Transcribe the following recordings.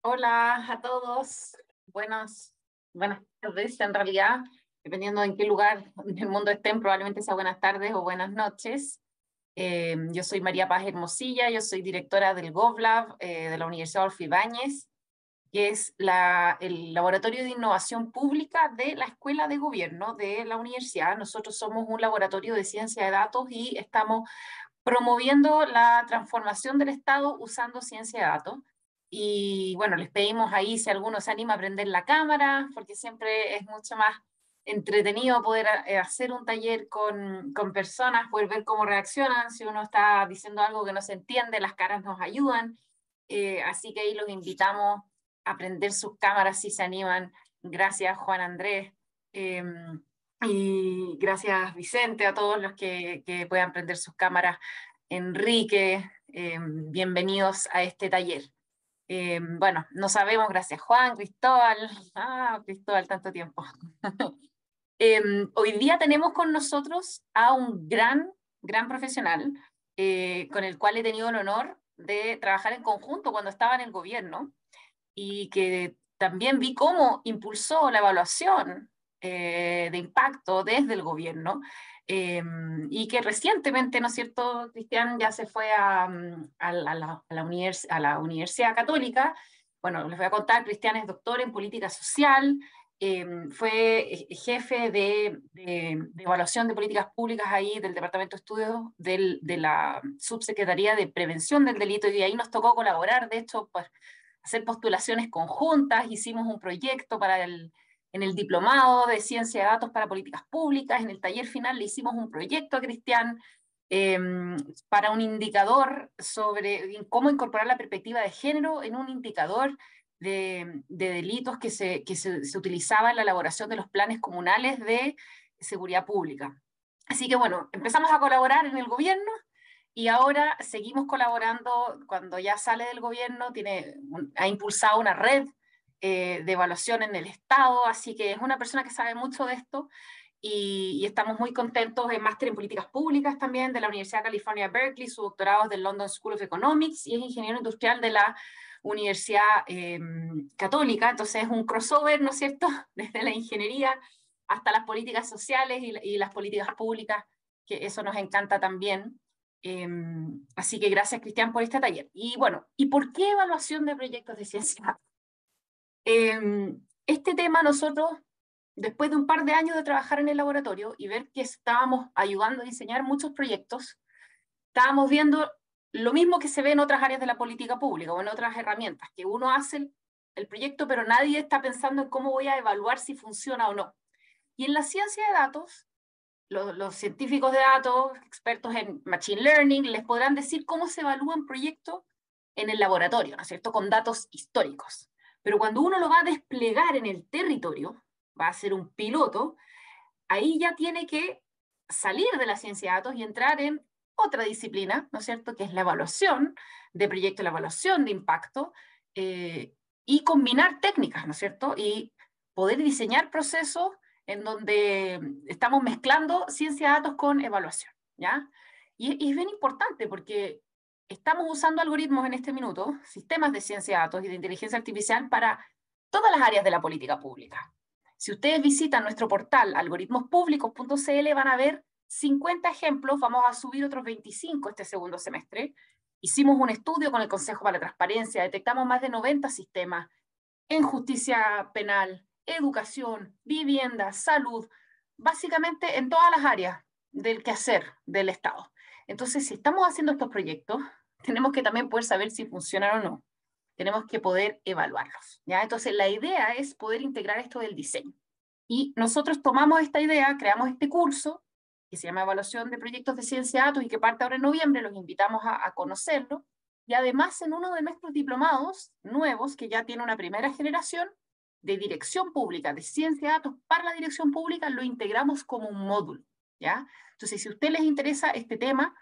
Hola a todos, buenas tardes. En realidad, dependiendo en qué lugar del mundo estén, probablemente sea buenas tardes o buenas noches. Yo soy María Paz Hermosilla, yo soy directora del GovLab de la Universidad Adolfo Ibáñez, que es el laboratorio de innovación pública de la Escuela de Gobierno de la universidad. Nosotros somos un laboratorio de ciencia de datos y estamos promoviendo la transformación del Estado usando ciencia de datos. Y bueno, les pedimos ahí si alguno se anima a prender la cámara, porque siempre es mucho más entretenido poder hacer un taller con personas, poder ver cómo reaccionan, si uno está diciendo algo que no se entiende, las caras nos ayudan. Así que ahí los invitamos a prender sus cámaras si se animan. Gracias, Juan Andrés. Eh, y gracias, Vicente, a todos los que puedan prender sus cámaras. Enrique, bienvenidos a este taller. Bueno, no sabemos, gracias Juan, Cristóbal, Cristóbal, tanto tiempo. Hoy día tenemos con nosotros a un gran profesional con el cual he tenido el honor de trabajar en conjunto cuando estaba en el gobierno y que también vi cómo impulsó la evaluación de impacto desde el gobierno y que recientemente, ¿no es cierto?, Cristian ya se fue a la Universidad Católica. Bueno, les voy a contar, Cristian es doctor en política social, fue jefe de evaluación de políticas públicas ahí del Departamento de Estudios de la Subsecretaría de Prevención del Delito, y ahí nos tocó colaborar, de hecho, pues, hacer postulaciones conjuntas, hicimos un proyecto en el diplomado de ciencia de datos para políticas públicas, en el taller final le hicimos un proyecto a Cristian eh, para un indicador sobre cómo incorporar la perspectiva de género en un indicador de delitos se utilizaba en la elaboración de los planes comunales de seguridad pública. Así que bueno, empezamos a colaborar en el gobierno y ahora seguimos colaborando cuando ya sale del gobierno, ha impulsado una red de evaluación en el Estado, así que es una persona que sabe mucho de esto y estamos muy contentos en máster en políticas públicas también de la Universidad de California, Berkeley, su doctorado es del London School of Economics y es ingeniero industrial de la Universidad Católica, entonces es un crossover, ¿no es cierto?, desde la ingeniería hasta las políticas sociales y las políticas públicas, que eso nos encanta también. Así que gracias, Cristian, por este taller. Y bueno, ¿y por qué evaluación de proyectos de ciencia? Este tema nosotros, después de un par de años de trabajar en el laboratorio y ver que estábamos ayudando a diseñar muchos proyectos, estábamos viendo lo mismo que se ve en otras áreas de la política pública o en otras herramientas, que uno hace el proyecto, pero nadie está pensando en cómo voy a evaluar si funciona o no. Y en la ciencia de datos, los científicos de datos, expertos en machine learning, les podrán decir cómo se evalúan proyectos en el laboratorio, ¿no es cierto?, con datos históricos. Pero cuando uno lo va a desplegar en el territorio, va a ser un piloto, ahí ya tiene que salir de la ciencia de datos y entrar en otra disciplina, ¿no es cierto?, que es la evaluación de proyectos, la evaluación de impacto, y combinar técnicas, ¿no es cierto?, y poder diseñar procesos en donde estamos mezclando ciencia de datos con evaluación, ¿ya? Y es bien importante porque estamos usando algoritmos en este minuto, sistemas de ciencia de datos y de inteligencia artificial para todas las áreas de la política pública. Si ustedes visitan nuestro portal algoritmospublicos.cl van a ver 50 ejemplos, vamos a subir otros 25 este segundo semestre. Hicimos un estudio con el Consejo para la Transparencia, detectamos más de 90 sistemas en justicia penal, educación, vivienda, salud, básicamente en todas las áreas del quehacer del Estado. Entonces, si estamos haciendo estos proyectos, tenemos que también poder saber si funcionan o no. Tenemos que poder evaluarlos, ¿ya? Entonces, la idea es poder integrar esto del diseño. Y nosotros tomamos esta idea, creamos este curso, que se llama Evaluación de Proyectos de Ciencia de Datos y que parte ahora en noviembre, los invitamos a conocerlo. Y además en uno de nuestros diplomados nuevos, que ya tiene una primera generación de dirección pública, de ciencia de datos para la dirección pública, lo integramos como un módulo, ¿ya? Entonces, si a ustedes les interesa este tema,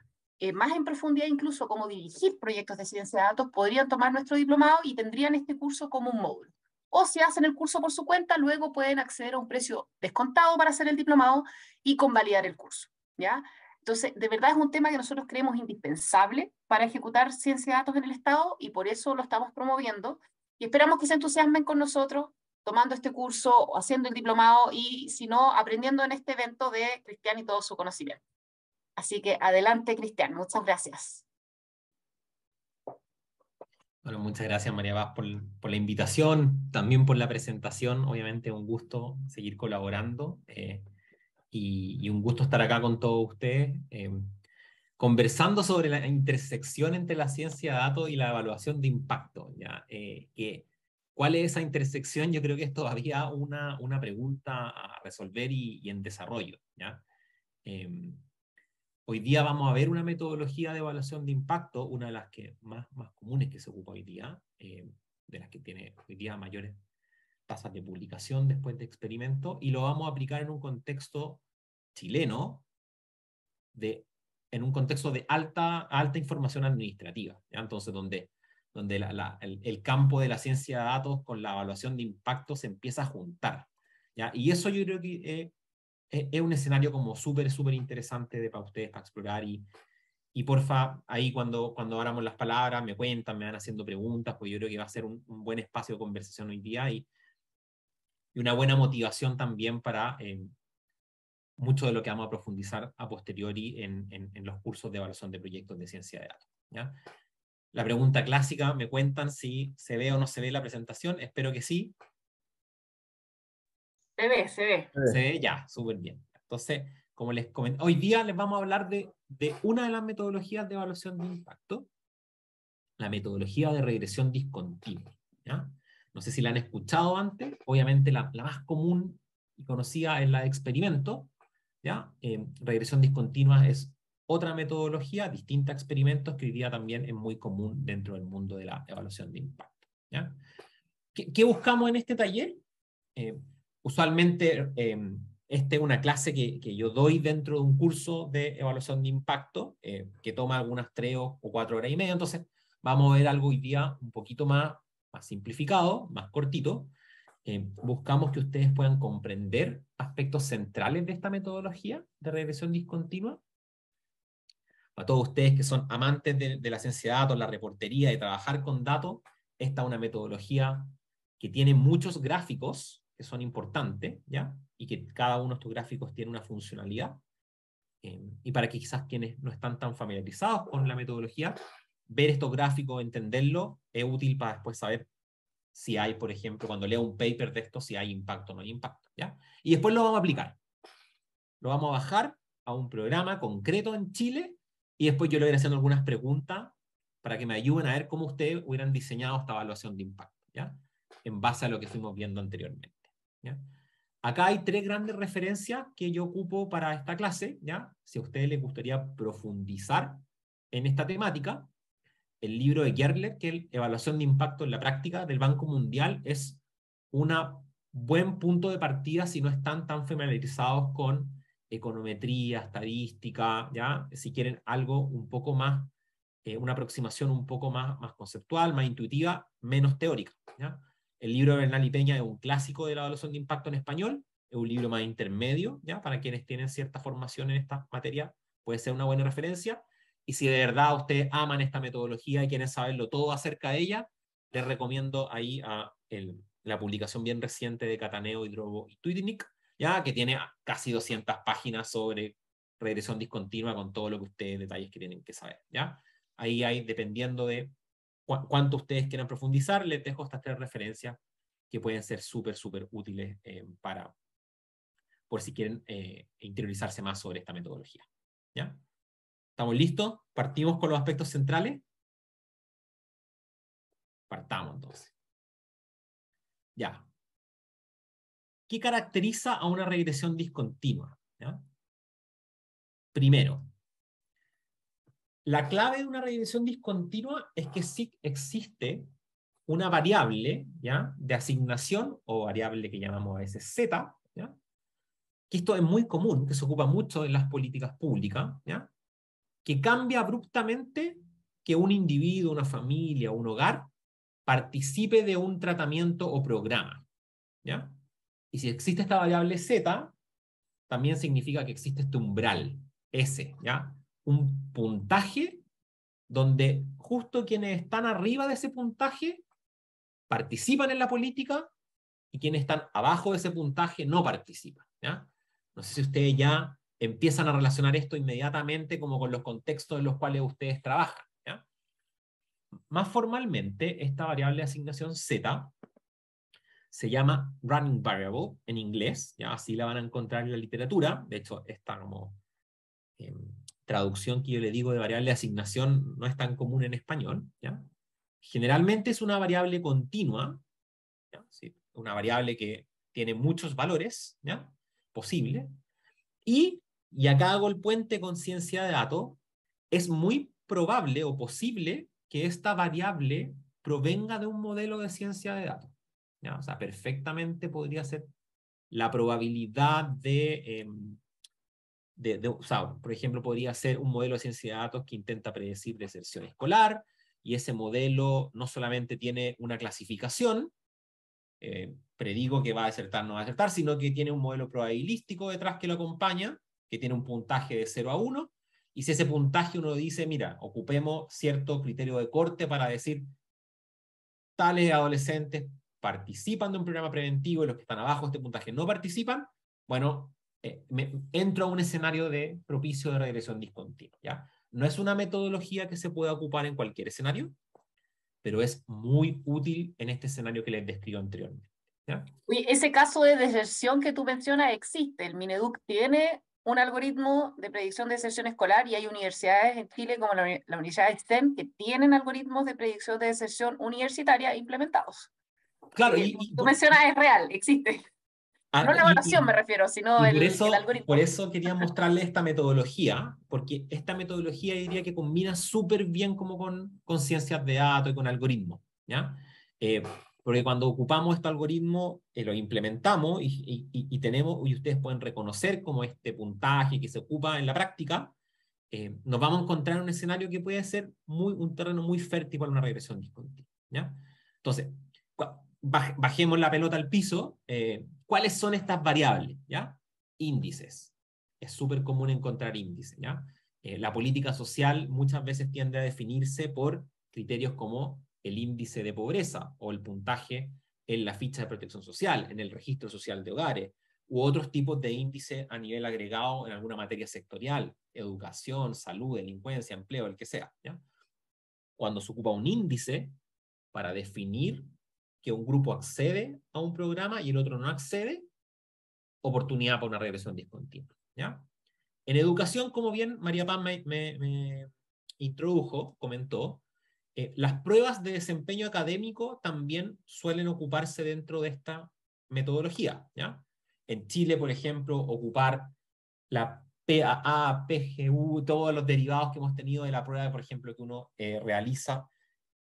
más en profundidad incluso cómo dirigir proyectos de ciencia de datos, podrían tomar nuestro diplomado y tendrían este curso como un módulo. O si hacen el curso por su cuenta, luego pueden acceder a un precio descontado para hacer el diplomado y convalidar el curso, ¿ya? Entonces, de verdad es un tema que nosotros creemos indispensable para ejecutar ciencia de datos en el Estado y por eso lo estamos promoviendo. Y esperamos que se entusiasmen con nosotros tomando este curso o haciendo el diplomado y, si no, aprendiendo en este evento de Cristian y todo su conocimiento. Así que adelante, Cristian. Muchas gracias. Bueno, muchas gracias, María Paz, por la invitación, también por la presentación. Obviamente un gusto seguir colaborando y un gusto estar acá con todos ustedes, conversando sobre la intersección entre la ciencia de datos y la evaluación de impacto. ¿Ya? ¿Cuál es esa intersección? Yo creo que es todavía una pregunta a resolver y en desarrollo. ¿Ya? Hoy día vamos a ver una metodología de evaluación de impacto, una de las que más comunes que se ocupa hoy día, de las que tiene hoy día mayores tasas de publicación después de experimentos, y lo vamos a aplicar en un contexto chileno, en un contexto de alta información administrativa, ¿ya? Entonces, donde el campo de la ciencia de datos con la evaluación de impacto se empieza a juntar, ¿ya? Y eso yo creo que es un escenario como súper interesante para ustedes, para explorar, y porfa, ahí cuando abramos las palabras, me cuentan, me van haciendo preguntas, pues yo creo que va a ser un buen espacio de conversación hoy día y una buena motivación también para mucho de lo que vamos a profundizar a posteriori en los cursos de evaluación de proyectos de ciencia de datos. ¿Ya? La pregunta clásica, me cuentan si se ve o no se ve la presentación, espero que sí. Se ve, se ve. Se ve ya, súper bien. Entonces, como les comenté, hoy día les vamos a hablar de una de las metodologías de evaluación de impacto, la metodología de regresión discontinua. ¿Ya? No sé si la han escuchado antes, obviamente la más común y conocida es la de experimento. ¿Ya? Regresión discontinua es otra metodología, distinta a experimentos, que hoy día también es muy común dentro del mundo de la evaluación de impacto. ¿Ya? ¿Qué buscamos en este taller? Usualmente, esta es una clase que yo doy dentro de un curso de evaluación de impacto, que toma algunas 3 o 4 horas y media, entonces vamos a ver algo hoy día un poquito más simplificado, más cortito. Buscamos que ustedes puedan comprender aspectos centrales de esta metodología de regresión discontinua. Para todos ustedes que son amantes de la ciencia de datos, la reportería, de trabajar con datos, esta es una metodología que tiene muchos gráficos que son importantes, ¿ya? Y que cada uno de estos gráficos tiene una funcionalidad. Y para que quizás quienes no están tan familiarizados con la metodología, ver estos gráficos, entenderlo, es útil para después saber si hay, por ejemplo, cuando leo un paper de esto, si hay impacto o no hay impacto, ¿ya? Y después lo vamos a aplicar. Lo vamos a bajar a un programa concreto en Chile y después yo le voy a ir haciendo algunas preguntas para que me ayuden a ver cómo ustedes hubieran diseñado esta evaluación de impacto, ¿ya? En base a lo que fuimos viendo anteriormente, ¿ya? Acá hay 3 grandes referencias que yo ocupo para esta clase, ¿ya? Si a ustedes les gustaría profundizar en esta temática, el libro de Gerler, que es Evaluación de Impacto en la Práctica del Banco Mundial, es un buen punto de partida si no están tan familiarizados con econometría, estadística, ¿ya? Si quieren algo un poco más, una aproximación un poco más conceptual, más intuitiva, menos teórica, ¿ya? El libro de Bernal y Peña es un clásico de la evaluación de impacto en español, es un libro más intermedio, ¿ya? Para quienes tienen cierta formación en esta materia, puede ser una buena referencia. Y si de verdad ustedes aman esta metodología y quieren saberlo todo acerca de ella, les recomiendo ahí la publicación bien reciente de Cataneo, Drobo y Tuidnik, ya que tiene casi 200 páginas sobre regresión discontinua con todo lo que ustedes, detalles que tienen que saber, ¿ya? Ahí hay, dependiendo de cuánto ustedes quieran profundizar, les dejo estas 3 referencias que pueden ser súper útiles por si quieren interiorizarse más sobre esta metodología, ¿ya? ¿Estamos listos? ¿Partimos con los aspectos centrales? Partamos entonces. Ya. ¿Qué caracteriza a una regresión discontinua? ¿Ya? Primero, la clave de una regresión discontinua es que sí existe una variable, ¿ya?, de asignación, o variable que llamamos a veces Z, ¿ya?, que esto es muy común, que se ocupa mucho en las políticas públicas, ¿ya?, que cambia abruptamente que un individuo, una familia, un hogar participe de un tratamiento o programa, ¿ya? Y si existe esta variable Z, también significa que existe este umbral, S, ¿ya? Un puntaje donde justo quienes están arriba de ese puntaje participan en la política y quienes están abajo de ese puntaje no participan, ¿ya? No sé si ustedes ya empiezan a relacionar esto inmediatamente como con los contextos en los cuales ustedes trabajan, ¿ya? Más formalmente, esta variable de asignación Z se llama running variable en inglés, ¿ya? Así la van a encontrar en la literatura. De hecho, esta como traducción que yo le digo de variable de asignación no es tan común en español, ¿ya? Generalmente es una variable continua, ¿ya? Sí, una variable que tiene muchos valores, ¿ya? Posible. Y acá hago el puente con ciencia de datos, es muy probable o posible que esta variable provenga de un modelo de ciencia de datos, ¿ya? O sea, perfectamente podría ser la probabilidad o sea, por ejemplo, podría ser un modelo de ciencia de datos que intenta predecir deserción escolar, y ese modelo no solamente tiene una clasificación, predigo que va a desertar, no va a desertar, sino que tiene un modelo probabilístico detrás que lo acompaña, que tiene un puntaje de 0 a 1, y si ese puntaje uno dice, mira, ocupemos cierto criterio de corte para decir, tales adolescentes participan de un programa preventivo y los que están abajo de este puntaje no participan, bueno, entro a un escenario de propicio de regresión discontinua, ¿ya? No es una metodología que se pueda ocupar en cualquier escenario, pero es muy útil en este escenario que les describo anteriormente, ¿ya? Oye, ese caso de deserción que tú mencionas existe. El Mineduc tiene un algoritmo de predicción de deserción escolar y hay universidades en Chile como la Universidad de STEM que tienen algoritmos de predicción de deserción universitaria implementados. Así Claro, que lo que tú mencionas es real, existe. No la evaluación me refiero, sino y el por algoritmo. eso quería mostrarle esta metodología, porque esta metodología diría que combina súper bien como con ciencias de datos y con algoritmos, ¿ya? Porque cuando ocupamos este algoritmo, lo implementamos y tenemos, y ustedes pueden reconocer como este puntaje que se ocupa en la práctica, nos vamos a encontrar en un escenario que puede ser un terreno muy fértil para una regresión discontinua, ¿ya? Entonces, bajemos la pelota al piso. ¿Cuáles son estas variables? ¿Ya? Índices. Es súper común encontrar índices, ¿ya? La política social muchas veces tiende a definirse por criterios como el índice de pobreza o el puntaje en la ficha de protección social, en el registro social de hogares, u otros tipos de índices a nivel agregado en alguna materia sectorial, educación, salud, delincuencia, empleo, el que sea, ¿ya? Cuando se ocupa un índice para definir que un grupo accede a un programa y el otro no accede, oportunidad para una regresión discontinua, ¿ya? En educación, como bien María Paz me introdujo, comentó, las pruebas de desempeño académico también suelen ocuparse dentro de esta metodología, ¿ya? En Chile, por ejemplo, ocupar la PAA, PGU, todos los derivados que hemos tenido de la prueba, por ejemplo, que uno realiza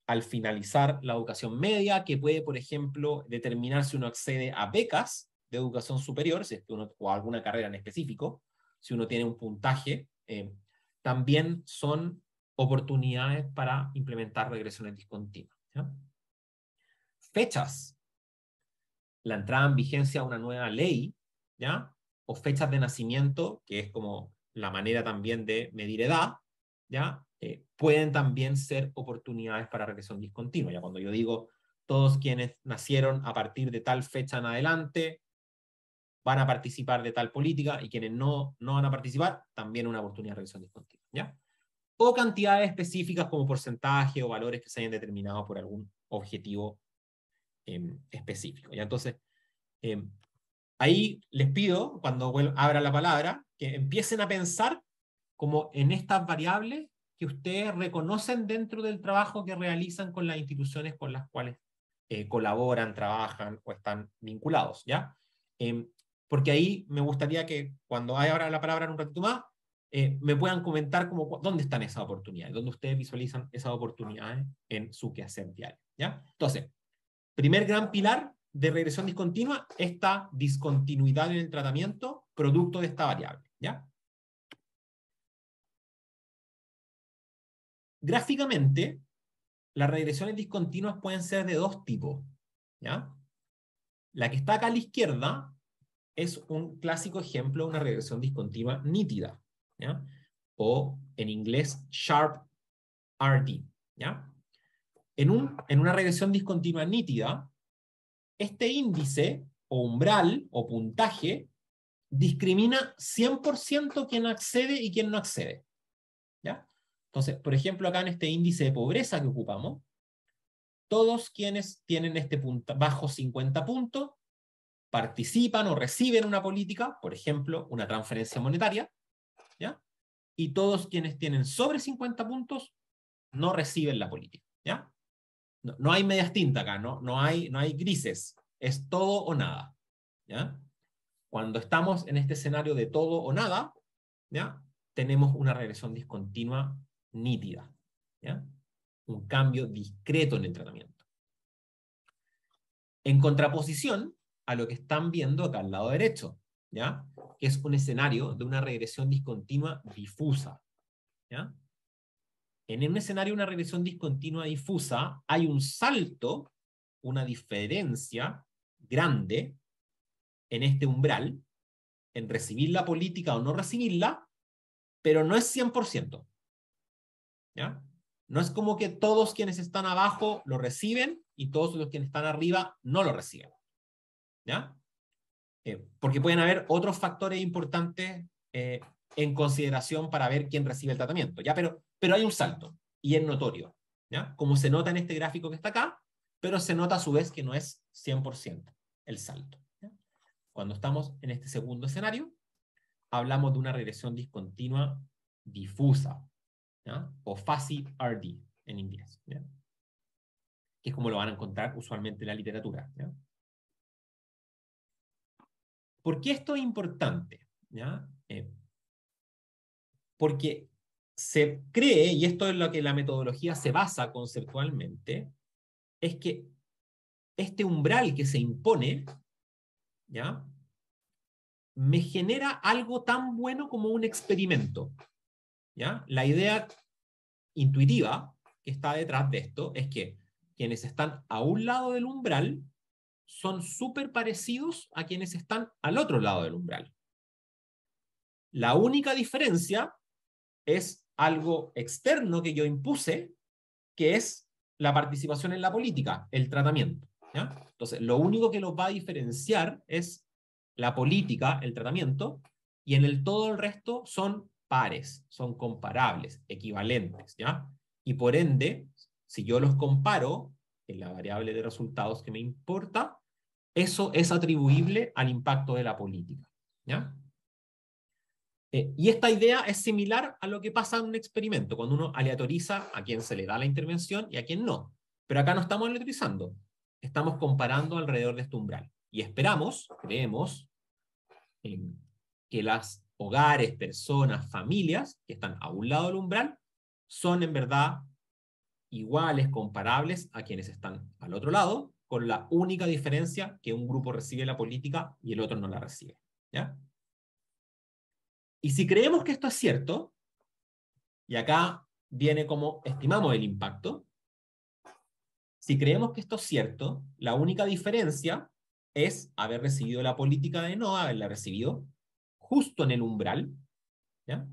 al finalizar la educación media, que puede, por ejemplo, determinar si uno accede a becas de educación superior, si es que uno, o a alguna carrera en específico, si uno tiene un puntaje, también son oportunidades para implementar regresiones discontinuas, ¿ya? Fechas. La entrada en vigencia de una nueva ley, ¿ya? O fechas de nacimiento, que es como la manera también de medir edad, ¿ya? Pueden también ser oportunidades para regresión discontinua. Ya cuando yo digo todos quienes nacieron a partir de tal fecha en adelante van a participar de tal política y quienes no van a participar, también una oportunidad de regresión discontinua, ¿ya? O cantidades específicas como porcentaje o valores que se hayan determinado por algún objetivo específico, ¿ya? Entonces, ahí les pido, cuando abra la palabra, que empiecen a pensar como en estas variables que ustedes reconocen dentro del trabajo que realizan con las instituciones con las cuales colaboran, trabajan o están vinculados, ¿ya? Porque ahí me gustaría que cuando haya ahora la palabra en un ratito más, me puedan comentar como dónde están esas oportunidades, dónde ustedes visualizan esas oportunidades en su quehacer diario, ¿ya? Entonces, primer gran pilar de regresión discontinua, esta discontinuidad en el tratamiento producto de esta variable, ¿ya? Gráficamente, las regresiones discontinuas pueden ser de dos tipos, ¿ya? La que está acá a la izquierda es un clásico ejemplo de una regresión discontinua nítida, ¿ya? O en inglés, sharp RD, ¿ya? en una regresión discontinua nítida, este índice, o umbral, o puntaje, discrimina 100% quién accede y quién no accede. ¿Ya? Entonces, por ejemplo, acá en este índice de pobreza que ocupamos, todos quienes tienen este bajo 50 puntos participan o reciben una política, por ejemplo, una transferencia monetaria, ¿ya? Y todos quienes tienen sobre 50 puntos no reciben la política, ¿ya? No hay medias tintas acá, no hay grises, es todo o nada, ¿ya? Cuando estamos en este escenario de todo o nada, ¿ya? Tenemos una regresión discontinua nítida, ¿ya? Un cambio discreto en el tratamiento. En contraposición a lo que están viendo acá al lado derecho, ¿ya? Que es un escenario de una regresión discontinua difusa, ¿ya? En un escenario de una regresión discontinua difusa hay un salto, una diferencia grande en este umbral, en recibir la política o no recibirla, pero no es 100%. ¿Ya? No es como que todos quienes están abajo lo reciben y todos los quienes están arriba no lo reciben. ¿Ya? Porque pueden haber otros factores importantes en consideración para ver quién recibe el tratamiento. ¿Ya? Pero hay un salto y es notorio. ¿Ya? Como se nota en este gráfico que está acá, pero se nota a su vez que no es 100% el salto. ¿Ya? Cuando estamos en este segundo escenario, hablamos de una regresión discontinua difusa, ¿ya? O fuzzy RD en inglés, ¿ya? Que es como lo van a encontrar usualmente en la literatura, ¿ya? ¿Por qué esto es importante? ¿Ya? Porque se cree, y esto es lo que la metodología se basa conceptualmente, es que este umbral que se impone, ¿ya? Me genera algo tan bueno como un experimento, ¿ya? La idea intuitiva que está detrás de esto es que quienes están a un lado del umbral son súper parecidos a quienes están al otro lado del umbral. La única diferencia es algo externo que yo impuse, que es la participación en la política, el tratamiento, ¿ya? Entonces, lo único que los va a diferenciar es la política, el tratamiento, y en el todo el resto son pares, son comparables, equivalentes, ¿ya? Y por ende, si yo los comparo en la variable de resultados que me importa, eso es atribuible al impacto de la política, ¿ya? Y esta idea es similar a lo que pasa en un experimento, cuando uno aleatoriza a quien se le da la intervención y a quien no. Pero acá no estamos aleatorizando, estamos comparando alrededor de este umbral. Y esperamos, creemos, que las hogares, personas, familias que están a un lado del umbral son en verdad iguales, comparables a quienes están al otro lado, con la única diferencia que un grupo recibe la política y el otro no la recibe, ¿ya? Y si creemos que esto es cierto, y acá viene como estimamos el impacto, si creemos que esto es cierto, la única diferencia es haber recibido la política de no haberla recibido justo en el umbral, ¿ya?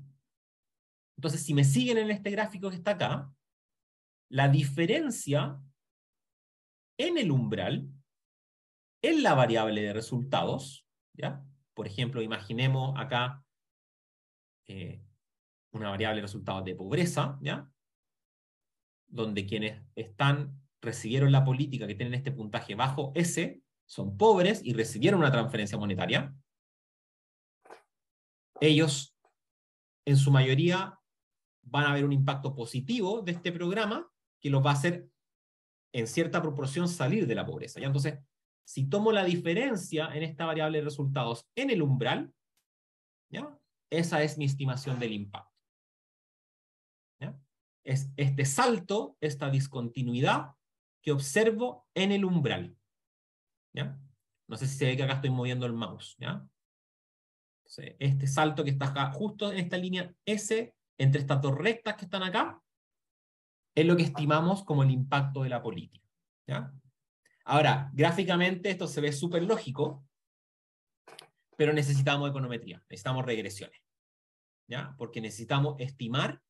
Entonces, si me siguen en este gráfico que está acá, la diferencia en el umbral, en la variable de resultados, ¿ya? Por ejemplo, imaginemos acá una variable de resultados de pobreza, ¿ya? Donde quienes recibieron la política que tienen este puntaje bajo S son pobres y recibieron una transferencia monetaria. Ellos, en su mayoría, van a ver un impacto positivo de este programa que los va a hacer en cierta proporción salir de la pobreza, ¿ya? Entonces, si tomo la diferencia en esta variable de resultados en el umbral, ¿ya? Esa es mi estimación del impacto, ¿ya? Es este salto, esta discontinuidad que observo en el umbral, ¿ya? No sé si se ve que acá estoy moviendo el mouse, ¿ya? Entonces, este salto que está acá, justo en esta línea S, entre estas dos rectas que están acá, es lo que estimamos como el impacto de la política, ¿ya? Ahora, gráficamente esto se ve súper lógico, pero necesitamos econometría, necesitamos regresiones, ¿ya? Porque necesitamos estimar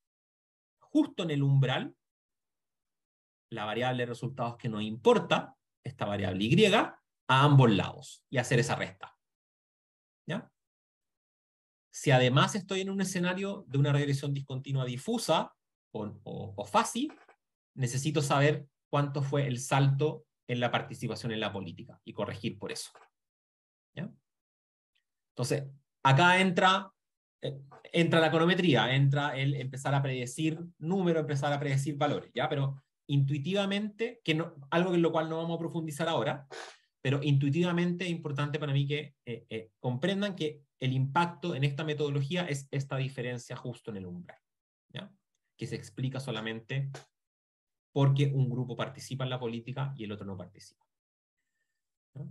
justo en el umbral la variable de resultados que nos importa, esta variable Y, a ambos lados y hacer esa resta. ¿Ya? Si además estoy en un escenario de una regresión discontinua difusa o fácil, necesito saber cuánto fue el salto en la participación en la política y corregir por eso. ¿Ya? Entonces, acá entra la econometría, entra el empezar a predecir números, empezar a predecir valores, ¿ya? Pero intuitivamente, algo en lo cual no vamos a profundizar ahora, pero intuitivamente es importante para mí que comprendan que el impacto en esta metodología es esta diferencia justo en el umbral, ¿ya? Que se explica solamente porque un grupo participa en la política y el otro no participa. ¿No?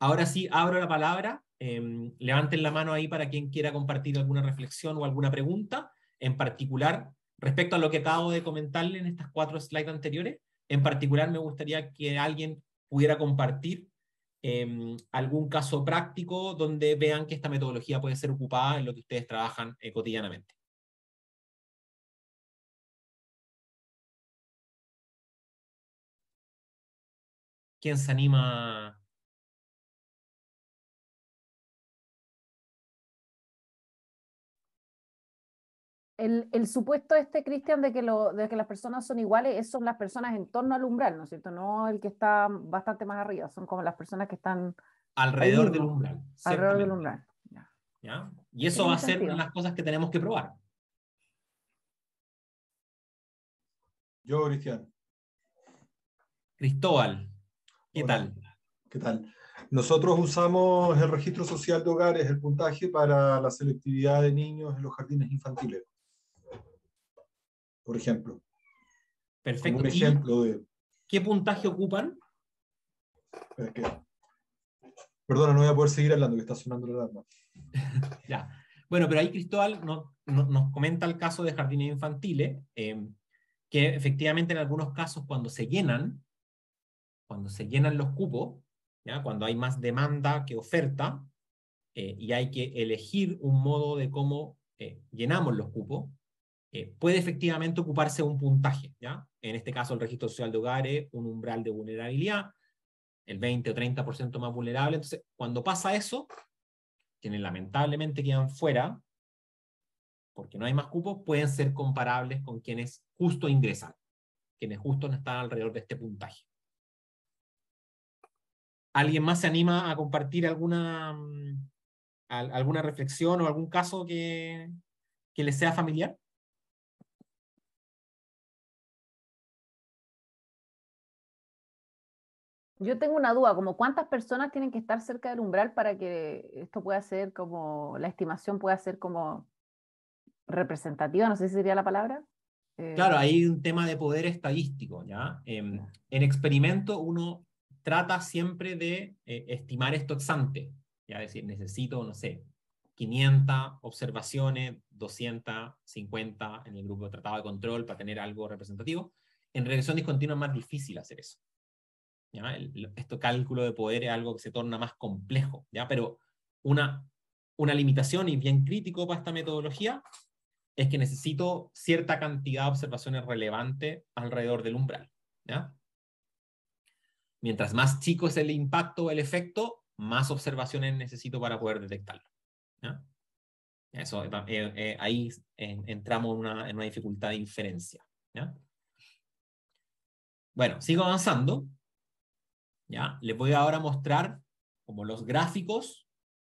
Ahora sí, abro la palabra. Levanten la mano ahí para quien quiera compartir alguna reflexión o alguna pregunta, en particular, respecto a lo que acabo de comentarle en estas 4 slides anteriores. En particular, me gustaría que alguien pudiera compartir algún caso práctico donde vean que esta metodología puede ser ocupada en lo que ustedes trabajan cotidianamente. ¿Quién se anima? El supuesto Cristian, de que las personas son iguales, son las personas en torno al umbral, ¿no es cierto? No el que está bastante más arriba, son como las personas que están alrededor del umbral. Alrededor del umbral. Ya. ¿Ya? Y eso va a ser una de las cosas que tenemos que probar. Yo, Cristian. Cristóbal, ¿qué Hola. tal? ¿Qué tal? Nosotros usamos el registro social de hogares, el puntaje, para la selectividad de niños en los jardines infantiles. Por ejemplo. Perfecto. Como un ejemplo de... ¿Qué puntaje ocupan? Perdona, no voy a poder seguir hablando, que está sonando la alarma. Ya. Bueno, pero ahí Cristóbal nos comenta el caso de jardines infantiles, que efectivamente en algunos casos cuando se llenan los cupos, ¿ya? Cuando hay más demanda que oferta, y hay que elegir un modo de cómo llenamos los cupos, puede efectivamente ocuparse un puntaje, ¿ya? En este caso el registro social de hogares, un umbral de vulnerabilidad, el 20 o 30% más vulnerable. Entonces, cuando pasa eso, quienes lamentablemente quedan fuera, porque no hay más cupos, pueden ser comparables con quienes justo ingresan, quienes justo no están alrededor de este puntaje. ¿Alguien más se anima a compartir alguna reflexión o algún caso que les sea familiar? Yo tengo una duda, como ¿cuántas personas tienen que estar cerca del umbral para que esto pueda ser como, la estimación pueda ser como representativa? No sé si sería la palabra. Claro, hay un tema de poder estadístico, ¿ya? En experimento uno trata siempre de estimar esto ex ante, ¿ya? Es decir, necesito, no sé, 500 observaciones, 250 en el grupo de tratado de control para tener algo representativo. En regresión discontinua es más difícil hacer eso, ¿ya? Este cálculo de poder es algo que se torna más complejo, ¿ya? Pero una limitación y bien crítico para esta metodología es que necesito cierta cantidad de observaciones relevantes alrededor del umbral, ¿ya? Mientras más chico es el impacto o el efecto, más observaciones necesito para poder detectarlo, ¿ya? Eso, ahí entramos en una dificultad de inferencia, ¿ya? Bueno, sigo avanzando, ¿ya? Les voy ahora a mostrar como los gráficos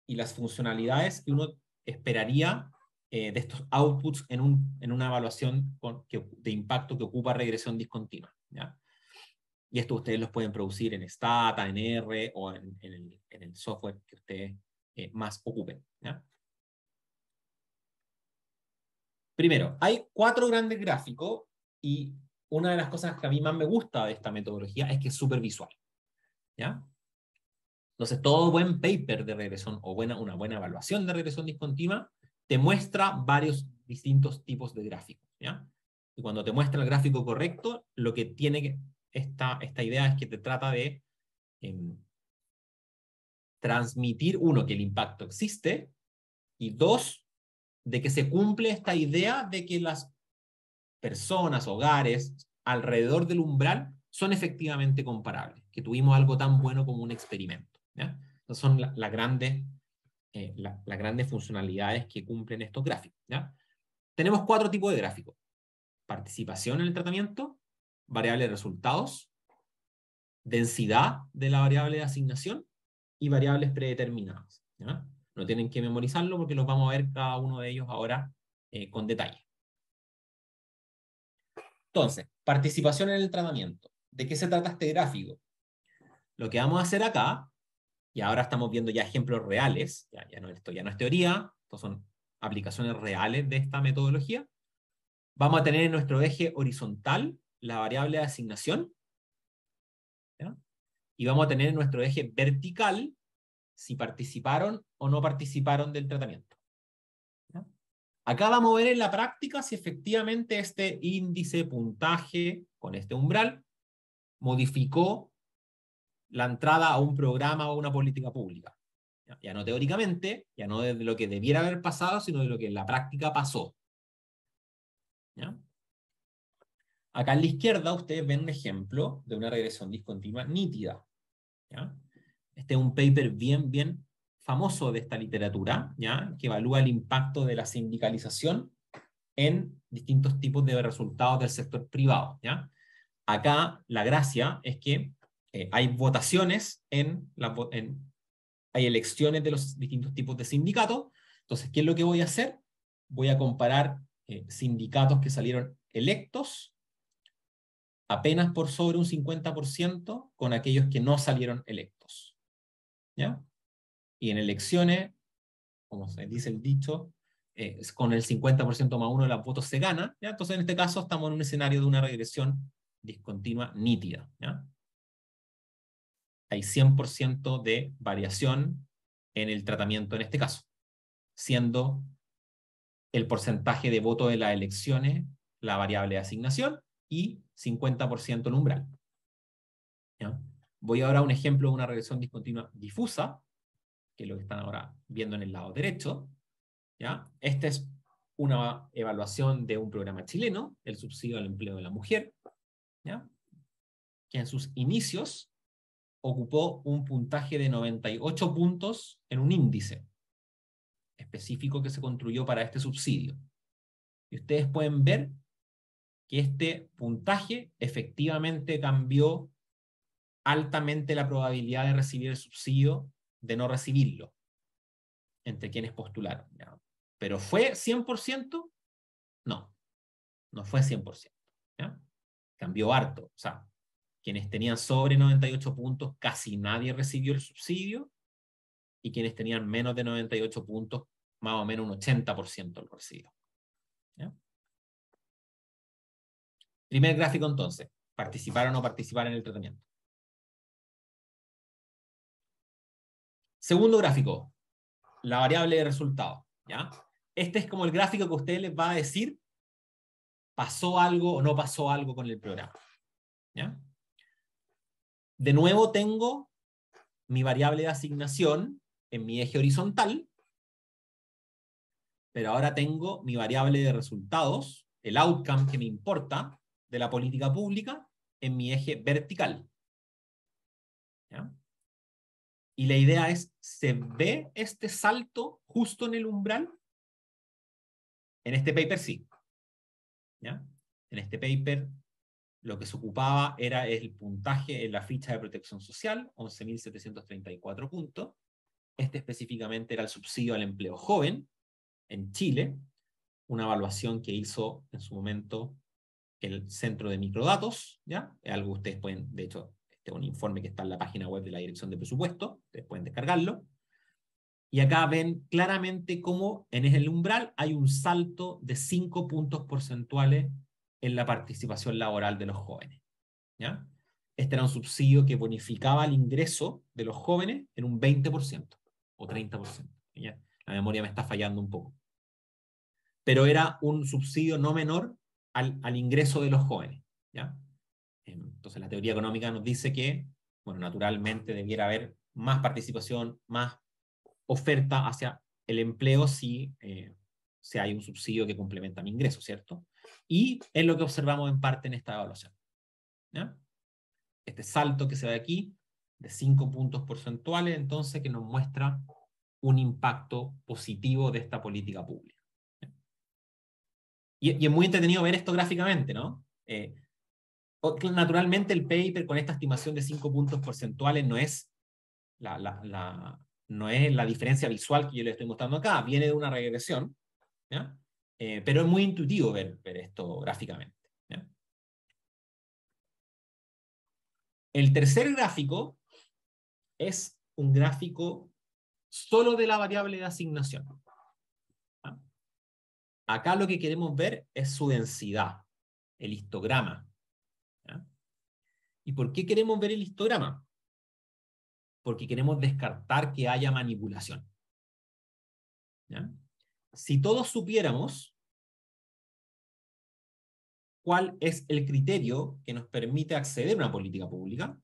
y las funcionalidades que uno esperaría de estos outputs en una evaluación de impacto que ocupa regresión discontinua, ¿ya? Y esto ustedes los pueden producir en Stata, en R o en el software que ustedes más ocupen, ¿ya? Primero, hay 4 grandes gráficos y una de las cosas que a mí más me gusta de esta metodología es que es súper visual, ¿ya? Entonces, todo buen paper de regresión o una buena evaluación de regresión discontinua te muestra varios distintos tipos de gráficos, ¿ya? Y cuando te muestra el gráfico correcto, lo que tiene esta idea es que te trata de transmitir, uno, que el impacto existe, y dos, de que se cumple esta idea de que las personas, hogares, alrededor del umbral son efectivamente comparables, que tuvimos algo tan bueno como un experimento, ¿ya? Entonces son las grandes funcionalidades que cumplen estos gráficos, ¿ya? Tenemos 4 tipos de gráficos: participación en el tratamiento, variable de resultados, densidad de la variable de asignación y variables predeterminadas, ¿ya? No tienen que memorizarlo porque los vamos a ver cada uno de ellos ahora con detalle. Entonces, participación en el tratamiento. ¿De qué se trata este gráfico? Lo que vamos a hacer acá, y ahora estamos viendo ya ejemplos reales, esto ya no es teoría, estos son aplicaciones reales de esta metodología. Vamos a tener en nuestro eje horizontal la variable de asignación, ¿ya? Y vamos a tener en nuestro eje vertical si participaron o no participaron del tratamiento, ¿ya? Acá vamos a ver en la práctica si efectivamente este índice puntaje con este umbral modificó la entrada a un programa o una política pública. Ya no teóricamente, ya no de lo que debiera haber pasado, sino de lo que en la práctica pasó, ¿ya? Acá en la izquierda ustedes ven un ejemplo de una regresión discontinua nítida, ¿ya? Este es un paper bien famoso de esta literatura, ¿ya? Que evalúa el impacto de la sindicalización en distintos tipos de resultados del sector privado, ¿ya? Acá la gracia es que hay votaciones hay elecciones de los distintos tipos de sindicatos. Entonces, ¿qué es lo que voy a hacer? Voy a comparar sindicatos que salieron electos apenas por sobre un 50% con aquellos que no salieron electos, ¿ya? Y en elecciones, como se dice el dicho, con el 50% más 1 de los votos se gana, ¿ya? Entonces en este caso estamos en un escenario de una regresión discontinua nítida, ¿ya? Hay 100% de variación en el tratamiento en este caso, siendo el porcentaje de voto de las elecciones la variable de asignación y 50% el umbral, ¿ya? Voy ahora a un ejemplo de una regresión discontinua difusa, que es lo que están ahora viendo en el lado derecho, ¿ya? Esta es una evaluación de un programa chileno, el subsidio al empleo de la mujer, ¿ya? Que en sus inicios ocupó un puntaje de 98 puntos en un índice específico que se construyó para este subsidio. Y ustedes pueden ver que este puntaje efectivamente cambió altamente la probabilidad de recibir el subsidio de no recibirlo entre quienes postularon, ¿ya? ¿Pero fue 100%? No, no fue 100%, ¿ya? Cambió harto. O sea, quienes tenían sobre 98 puntos, casi nadie recibió el subsidio, y quienes tenían menos de 98 puntos, más o menos un 80% lo recibió, ¿ya? Primer gráfico entonces, participar o no participar en el tratamiento. Segundo gráfico, la variable de resultado, ¿ya? Este es como el gráfico que a ustedes les va a decir pasó algo o no pasó algo con el programa, ¿ya? De nuevo tengo mi variable de asignación en mi eje horizontal, pero ahora tengo mi variable de resultados, el outcome que me importa de la política pública, en mi eje vertical, ¿ya? Y la idea es, ¿se ve este salto justo en el umbral? En este paper sí, ¿ya? En este paper lo que se ocupaba era el puntaje en la ficha de protección social, 11.734 puntos. Este específicamente era el subsidio al empleo joven en Chile, una evaluación que hizo en su momento el Centro de Microdatos, ¿ya? Es algo que ustedes pueden, de hecho, este es un informe que está en la página web de la Dirección de Presupuesto, ustedes pueden descargarlo. Y acá ven claramente cómo en el umbral hay un salto de 5 puntos porcentuales en la participación laboral de los jóvenes, ¿ya? Este era un subsidio que bonificaba el ingreso de los jóvenes en un 20% o 30%, ¿ya? La memoria me está fallando un poco. Pero era un subsidio no menor al ingreso de los jóvenes, ¿ya? Entonces la teoría económica nos dice que, bueno, naturalmente debiera haber más participación, más oferta hacia el empleo si hay un subsidio que complementa mi ingreso, ¿cierto? Y es lo que observamos en parte en esta evaluación, ¿ya? Este salto que se ve aquí, de 5 puntos porcentuales, entonces, que nos muestra un impacto positivo de esta política pública. Y es muy entretenido ver esto gráficamente, ¿no? Naturalmente el paper con esta estimación de 5 puntos porcentuales no es no es la diferencia visual que yo le estoy mostrando acá, viene de una regresión, ¿ya? Pero es muy intuitivo ver esto gráficamente, ¿ya? El tercer gráfico es un gráfico solo de la variable de asignación, ¿ya? Acá lo que queremos ver es su densidad, el histograma, ¿ya? ¿Y por qué queremos ver el histograma? Porque queremos descartar que haya manipulación, ¿ya? Si todos supiéramos cuál es el criterio que nos permite acceder a una política pública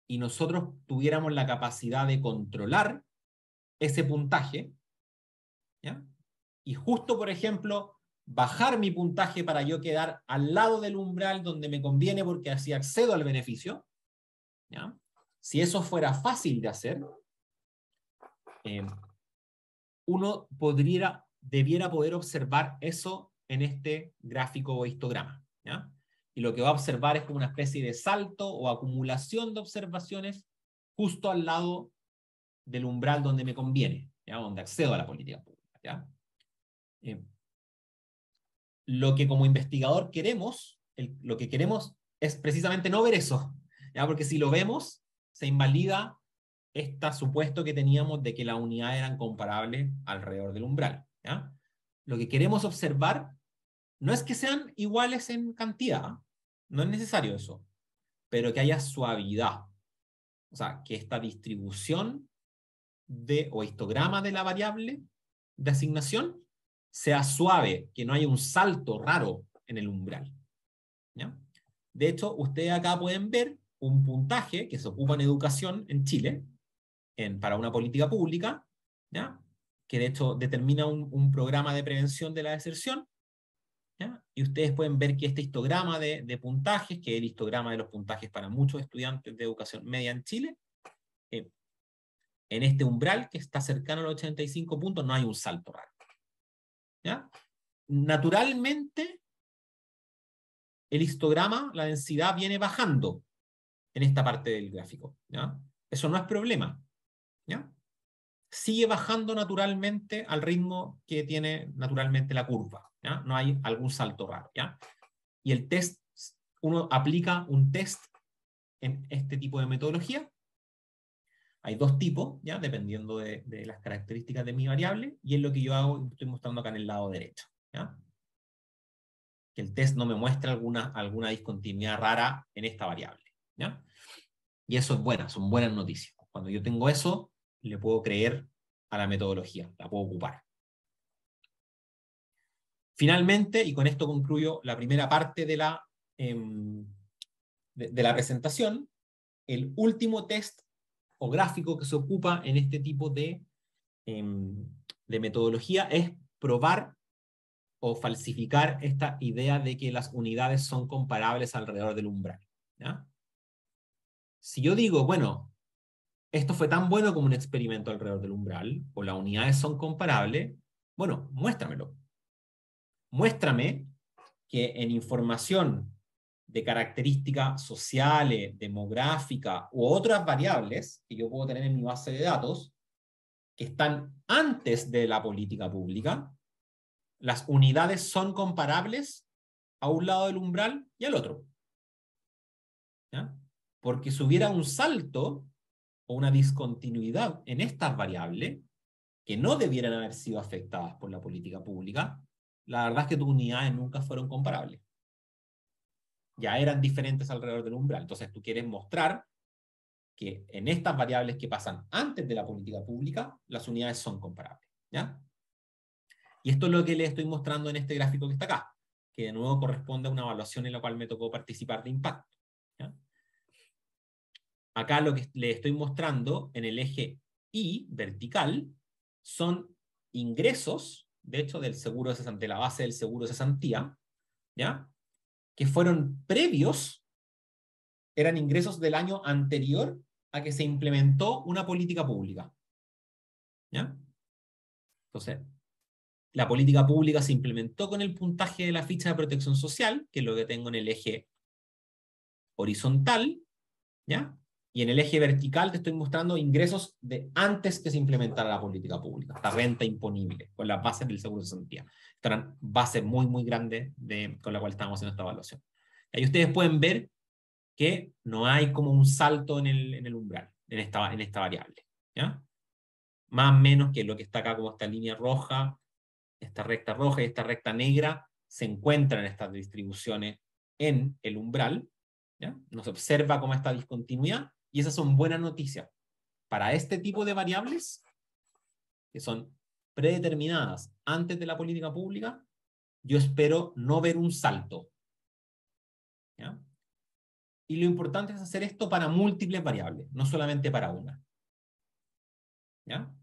y nosotros tuviéramos la capacidad de controlar ese puntaje, ¿ya? Y justo, por ejemplo, bajar mi puntaje para yo quedar al lado del umbral donde me conviene porque así accedo al beneficio, ¿ya? Si eso fuera fácil de hacer, uno debiera poder observar eso en este gráfico o histograma, ¿ya? Y lo que va a observar es como una especie de salto o acumulación de observaciones justo al lado del umbral donde me conviene, ¿ya? Donde accedo a la política pública, ¿ya? Lo que como investigador queremos, lo que queremos es precisamente no ver eso, ¿ya? Porque si lo vemos, se invalida este supuesto que teníamos de que las unidades eran comparables alrededor del umbral, ¿ya? Lo que queremos observar no es que sean iguales en cantidad, no es necesario eso, pero que haya suavidad. O sea, que esta distribución o histograma de la variable de asignación sea suave, que no haya un salto raro en el umbral, ¿ya? De hecho, ustedes acá pueden ver un puntaje que se ocupa en educación en Chile, para una política pública, ¿ya? Que de hecho determina un programa de prevención de la deserción, ¿ya? Y ustedes pueden ver que este histograma de puntajes, que es el histograma de los puntajes para muchos estudiantes de educación media en Chile, en este umbral que está cercano a los 85 puntos no hay un salto raro, ¿ya? Naturalmente, el histograma, la densidad viene bajando en esta parte del gráfico, ¿ya? Eso no es problema, ¿ya? Sigue bajando naturalmente al ritmo que tiene naturalmente la curva, ¿ya? No hay algún salto raro, ¿ya? Y el test, uno aplica un test en este tipo de metodología. Hay dos tipos, ¿ya? Dependiendo de las características de mi variable, y es lo que yo hago, estoy mostrando acá en el lado derecho, ¿ya? Que el test no me muestra alguna discontinuidad rara en esta variable, ¿ya? Y eso es buena, son buenas noticias. Cuando yo tengo eso, le puedo creer a la metodología, la puedo ocupar. Finalmente, y con esto concluyo la primera parte de la presentación, el último test o gráfico que se ocupa en este tipo de metodología es probar o falsificar esta idea de que las unidades son comparables alrededor del umbral, ¿ya? Si yo digo, bueno, esto fue tan bueno como un experimento alrededor del umbral, o las unidades son comparables, bueno, muéstramelo. Muéstrame que en información de características sociales, demográficas u otras variables que yo puedo tener en mi base de datos, que están antes de la política pública, las unidades son comparables a un lado del umbral y al otro, ¿ya? Porque si hubiera un salto o una discontinuidad en estas variables que no debieran haber sido afectadas por la política pública, la verdad es que tus unidades nunca fueron comparables. Ya eran diferentes alrededor del umbral. Entonces tú quieres mostrar que en estas variables que pasan antes de la política pública, las unidades son comparables, ¿ya? Y esto es lo que les estoy mostrando en este gráfico que está acá, que de nuevo corresponde a una evaluación en la cual me tocó participar de impacto, ¿ya? Acá lo que les estoy mostrando en el eje Y vertical son ingresos, de hecho, del seguro de cesantía, de la base del seguro de cesantía, ¿ya? Que fueron previos, eran ingresos del año anterior a que se implementó una política pública, ¿ya? Entonces, la política pública se implementó con el puntaje de la ficha de protección social, que es lo que tengo en el eje horizontal, ¿ya? Y en el eje vertical te estoy mostrando ingresos de antes que se implementara la política pública, esta renta imponible, con las bases del seguro de cesantía. Esta eran bases muy, muy grandes con la cual estamos haciendo esta evaluación. Ahí ustedes pueden ver que no hay como un salto en el umbral, en esta variable, ¿ya? Más o menos que lo que está acá como esta línea roja, esta recta roja y esta recta negra, se encuentran estas distribuciones en el umbral, ¿ya? Nos observa como esta discontinuidad, y esas son buenas noticias. Para este tipo de variables, que son predeterminadas antes de la política pública, yo espero no ver un salto, ¿ya? Y lo importante es hacer esto para múltiples variables, no solamente para una, ¿ya?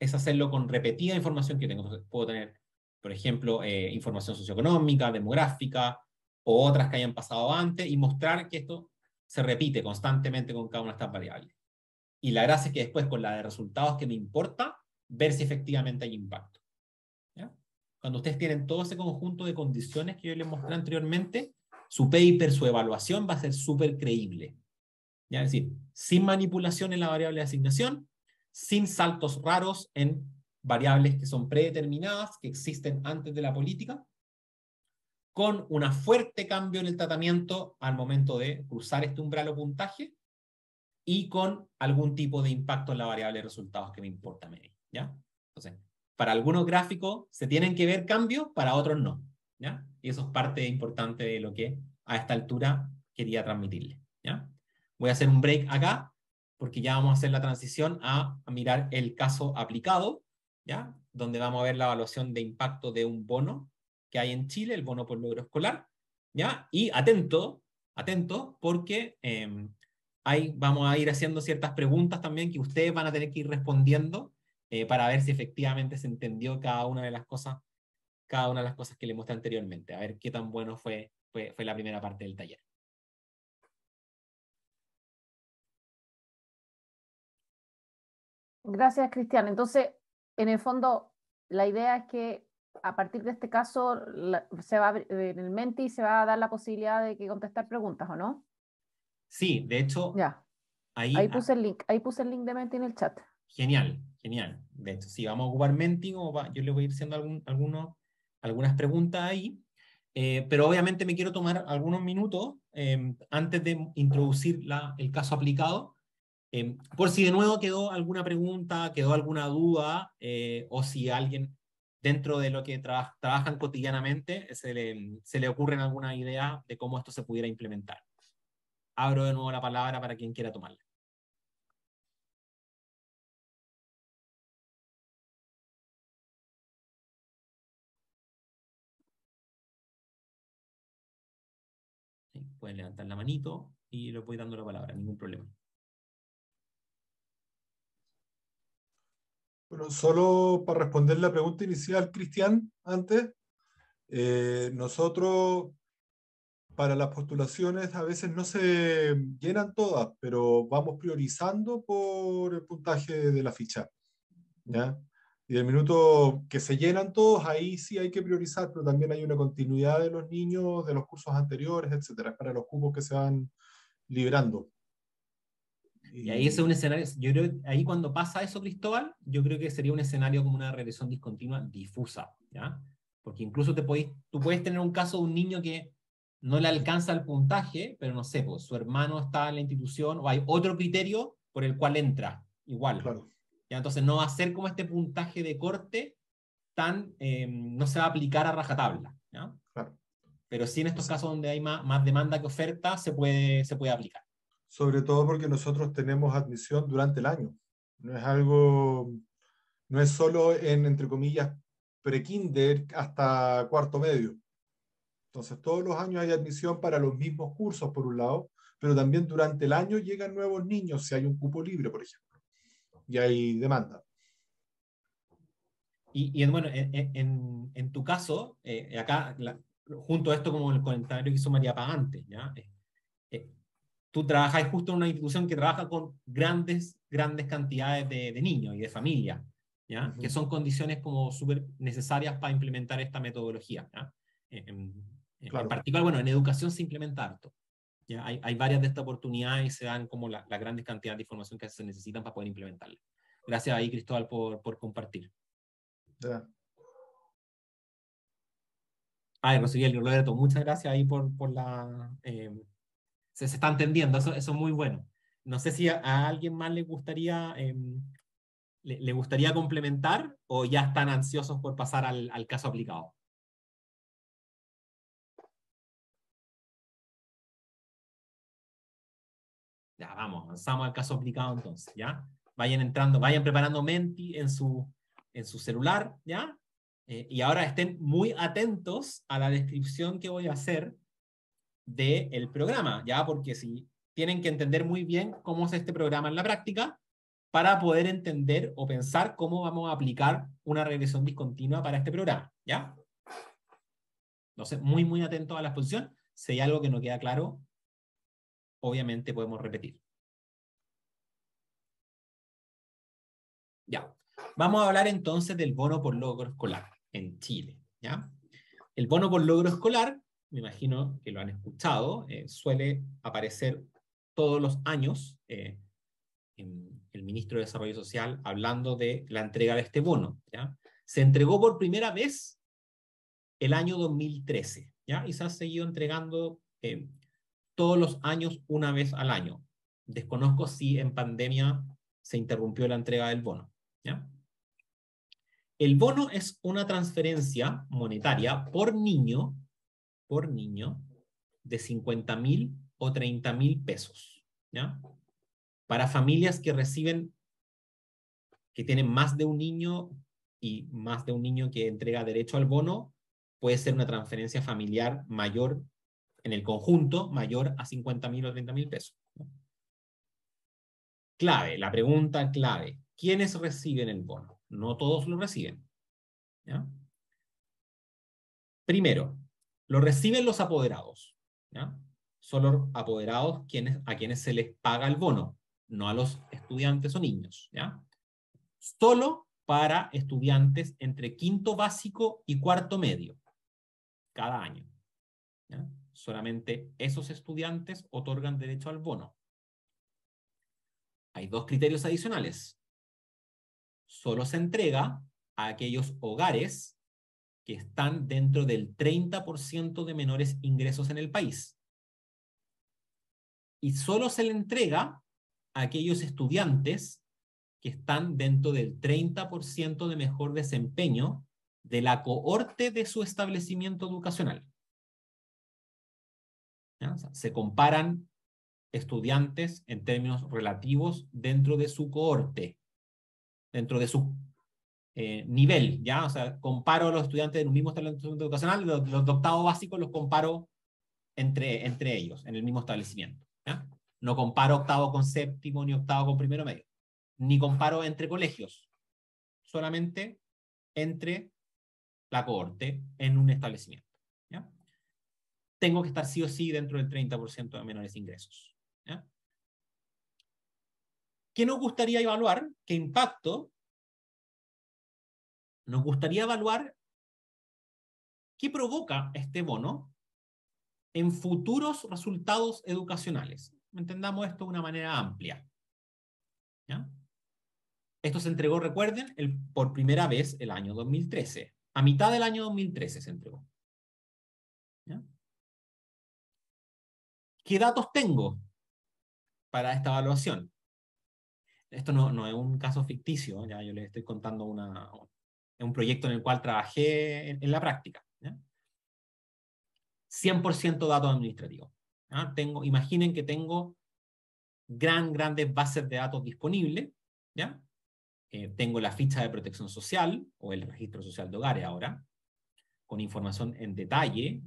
Es hacerlo con repetida información que tengo. Entonces, puedo tener, por ejemplo, información socioeconómica, demográfica, o otras que hayan pasado antes, y mostrar que esto se repite constantemente con cada una de estas variables. Y la gracia es que después, con la de resultados que me importa, ver si efectivamente hay impacto, ¿ya? Cuando ustedes tienen todo ese conjunto de condiciones que yo les mostré anteriormente, su paper, su evaluación va a ser súper creíble, ¿ya? Es decir, sin manipulación en la variable de asignación, sin saltos raros en variables que son predeterminadas, que existen antes de la política, con un fuerte cambio en el tratamiento al momento de cruzar este umbral o puntaje, y con algún tipo de impacto en la variable de resultados que me importa medir, ¿ya? Entonces, para algunos gráficos se tienen que ver cambios, para otros no, ¿ya? Y eso es parte importante de lo que a esta altura quería transmitirles, ¿ya? Voy a hacer un break acá, porque ya vamos a hacer la transición a mirar el caso aplicado, ¿ya? Donde vamos a ver la evaluación de impacto de un bono que hay en Chile, el bono por logro escolar, ¿ya? Y atento, porque ahí vamos a ir haciendo ciertas preguntas también que ustedes van a tener que ir respondiendo para ver si efectivamente se entendió cada una de las cosas que les mostré anteriormente. A ver qué tan bueno fue la primera parte del taller. Gracias, Cristian. Entonces, en el fondo, la idea es que a partir de este caso se va en el Menti se va a dar la posibilidad de que contestar preguntas, ¿o no? Sí, de hecho, Ya. Ahí puse el link de Menti en el chat. Genial, genial. De hecho, sí, vamos a ocupar Menti, yo le voy a ir haciendo algunas preguntas ahí, pero obviamente me quiero tomar algunos minutos antes de introducir el caso aplicado, por si de nuevo quedó alguna pregunta, quedó alguna duda, o si alguien dentro de lo que trabajan cotidianamente se le ocurren alguna idea de cómo esto se pudiera implementar. Abro de nuevo la palabra para quien quiera tomarla. Sí, pueden levantar la manito y le voy dando la palabra, ningún problema. Bueno, solo para responder la pregunta inicial, Cristian, antes, nosotros para las postulaciones a veces no se llenan todas, pero vamos priorizando por el puntaje de la ficha, ¿ya? Y del minuto que se llenan todos, ahí sí hay que priorizar, pero también hay una continuidad de los niños, de los cursos anteriores, etcétera, para los cupos que se van liberando. Y ahí ese es un escenario, yo creo que ahí cuando pasa eso, Cristóbal, yo creo que sería un escenario como una regresión discontinua difusa, ¿ya? Porque incluso tú puedes tener un caso de un niño que no le alcanza el puntaje, pero no sé, pues su hermano está en la institución, o hay otro criterio por el cual entra, igual. Claro. ¿Ya? Entonces no va a ser como este puntaje de corte no se va a aplicar a rajatabla, ¿ya? Claro. Pero sí en estos casos donde hay más demanda que oferta, se puede aplicar. Sobre todo porque nosotros tenemos admisión durante el año. No es algo, no es solo entre comillas, pre-kinder hasta cuarto medio. Entonces, todos los años hay admisión para los mismos cursos, por un lado, pero también durante el año llegan nuevos niños si hay un cupo libre, por ejemplo, y hay demanda. Y bueno, en tu caso, acá junto a esto como el comentario que hizo María Paz antes, ¿ya? Tú trabajas justo en una institución que trabaja con grandes cantidades de niños y de familias, ¿ya? Que son condiciones como súper necesarias para implementar esta metodología, ¿ya? En particular, bueno, en educación se implementa harto. ¿Ya? Hay varias de estas oportunidades y se dan como la grandes cantidades de información que se necesitan para poder implementarla. Gracias ahí, Cristóbal, por compartir. Ya. Ay, Rosibel y Roberto, muchas gracias ahí por la... se está entendiendo, eso es muy bueno. No sé si a alguien más le gustaría complementar o ya están ansiosos por pasar al caso aplicado. Ya, vamos, avanzamos al caso aplicado entonces, ¿ya? Vayan entrando, vayan preparando Menti en su celular, ¿ya? Y ahora estén muy atentos a la descripción que voy a hacer del programa, ¿ya? Porque si tienen que entender muy bien cómo es este programa en la práctica para poder entender o pensar cómo vamos a aplicar una regresión discontinua para este programa, ¿ya? Entonces, muy atentos a la exposición. Si hay algo que no queda claro, obviamente podemos repetir. Ya. Vamos a hablar entonces del bono por logro escolar en Chile, ¿ya? El bono por logro escolar, me imagino que lo han escuchado, suele aparecer todos los años el ministro de Desarrollo Social hablando de la entrega de este bono, ¿ya? Se entregó por primera vez el año 2013, ¿ya? Y se ha seguido entregando todos los años una vez al año. Desconozco si en pandemia se interrumpió la entrega del bono, ¿ya? El bono es una transferencia monetaria por niño de 50.000 o 30.000 pesos, ¿ya? Para familias que reciben, que tienen más de un niño y más de un niño que entrega derecho al bono, puede ser una transferencia familiar mayor, en el conjunto, mayor a 50.000 o 30.000 pesos. Clave, la pregunta clave. ¿Quiénes reciben el bono? No todos lo reciben, ¿ya? Primero, lo reciben los apoderados, ¿ya? Son los apoderados a quienes se les paga el bono, no a los estudiantes o niños, ¿ya? Solo para estudiantes entre quinto básico y cuarto medio, cada año, ¿ya? Solamente esos estudiantes otorgan derecho al bono. Hay dos criterios adicionales. Solo se entrega a aquellos hogares que están dentro del 30% de menores ingresos en el país. Y solo se le entrega a aquellos estudiantes que están dentro del 30% de mejor desempeño de la cohorte de su establecimiento educacional. ¿Ya? O sea, se comparan estudiantes en términos relativos dentro de su cohorte, dentro de su nivel, ¿ya? O sea, comparo a los estudiantes en un mismo establecimiento educacional, los de octavo básico los comparo entre ellos, en el mismo establecimiento, ¿ya? No comparo octavo con séptimo, ni octavo con primero medio, ni comparo entre colegios, solamente entre la cohorte en un establecimiento, ¿ya? Tengo que estar sí o sí dentro del 30% de menores ingresos, ¿ya? ¿Qué nos gustaría evaluar? ¿Qué impacto? Nos gustaría evaluar qué provoca este bono en futuros resultados educacionales. Entendamos esto de una manera amplia, ¿ya? Esto se entregó, recuerden, por primera vez el año 2013. A mitad del año 2013 se entregó, ¿ya? ¿Qué datos tengo para esta evaluación? Esto no es un caso ficticio, ¿ya? Yo les estoy contando un proyecto en el cual trabajé en la práctica, ¿ya? 100% datos administrativos, ¿ya? Imaginen que tengo grandes bases de datos disponibles, ¿ya? Tengo la ficha de protección social, o el registro social de hogares ahora, con información en detalle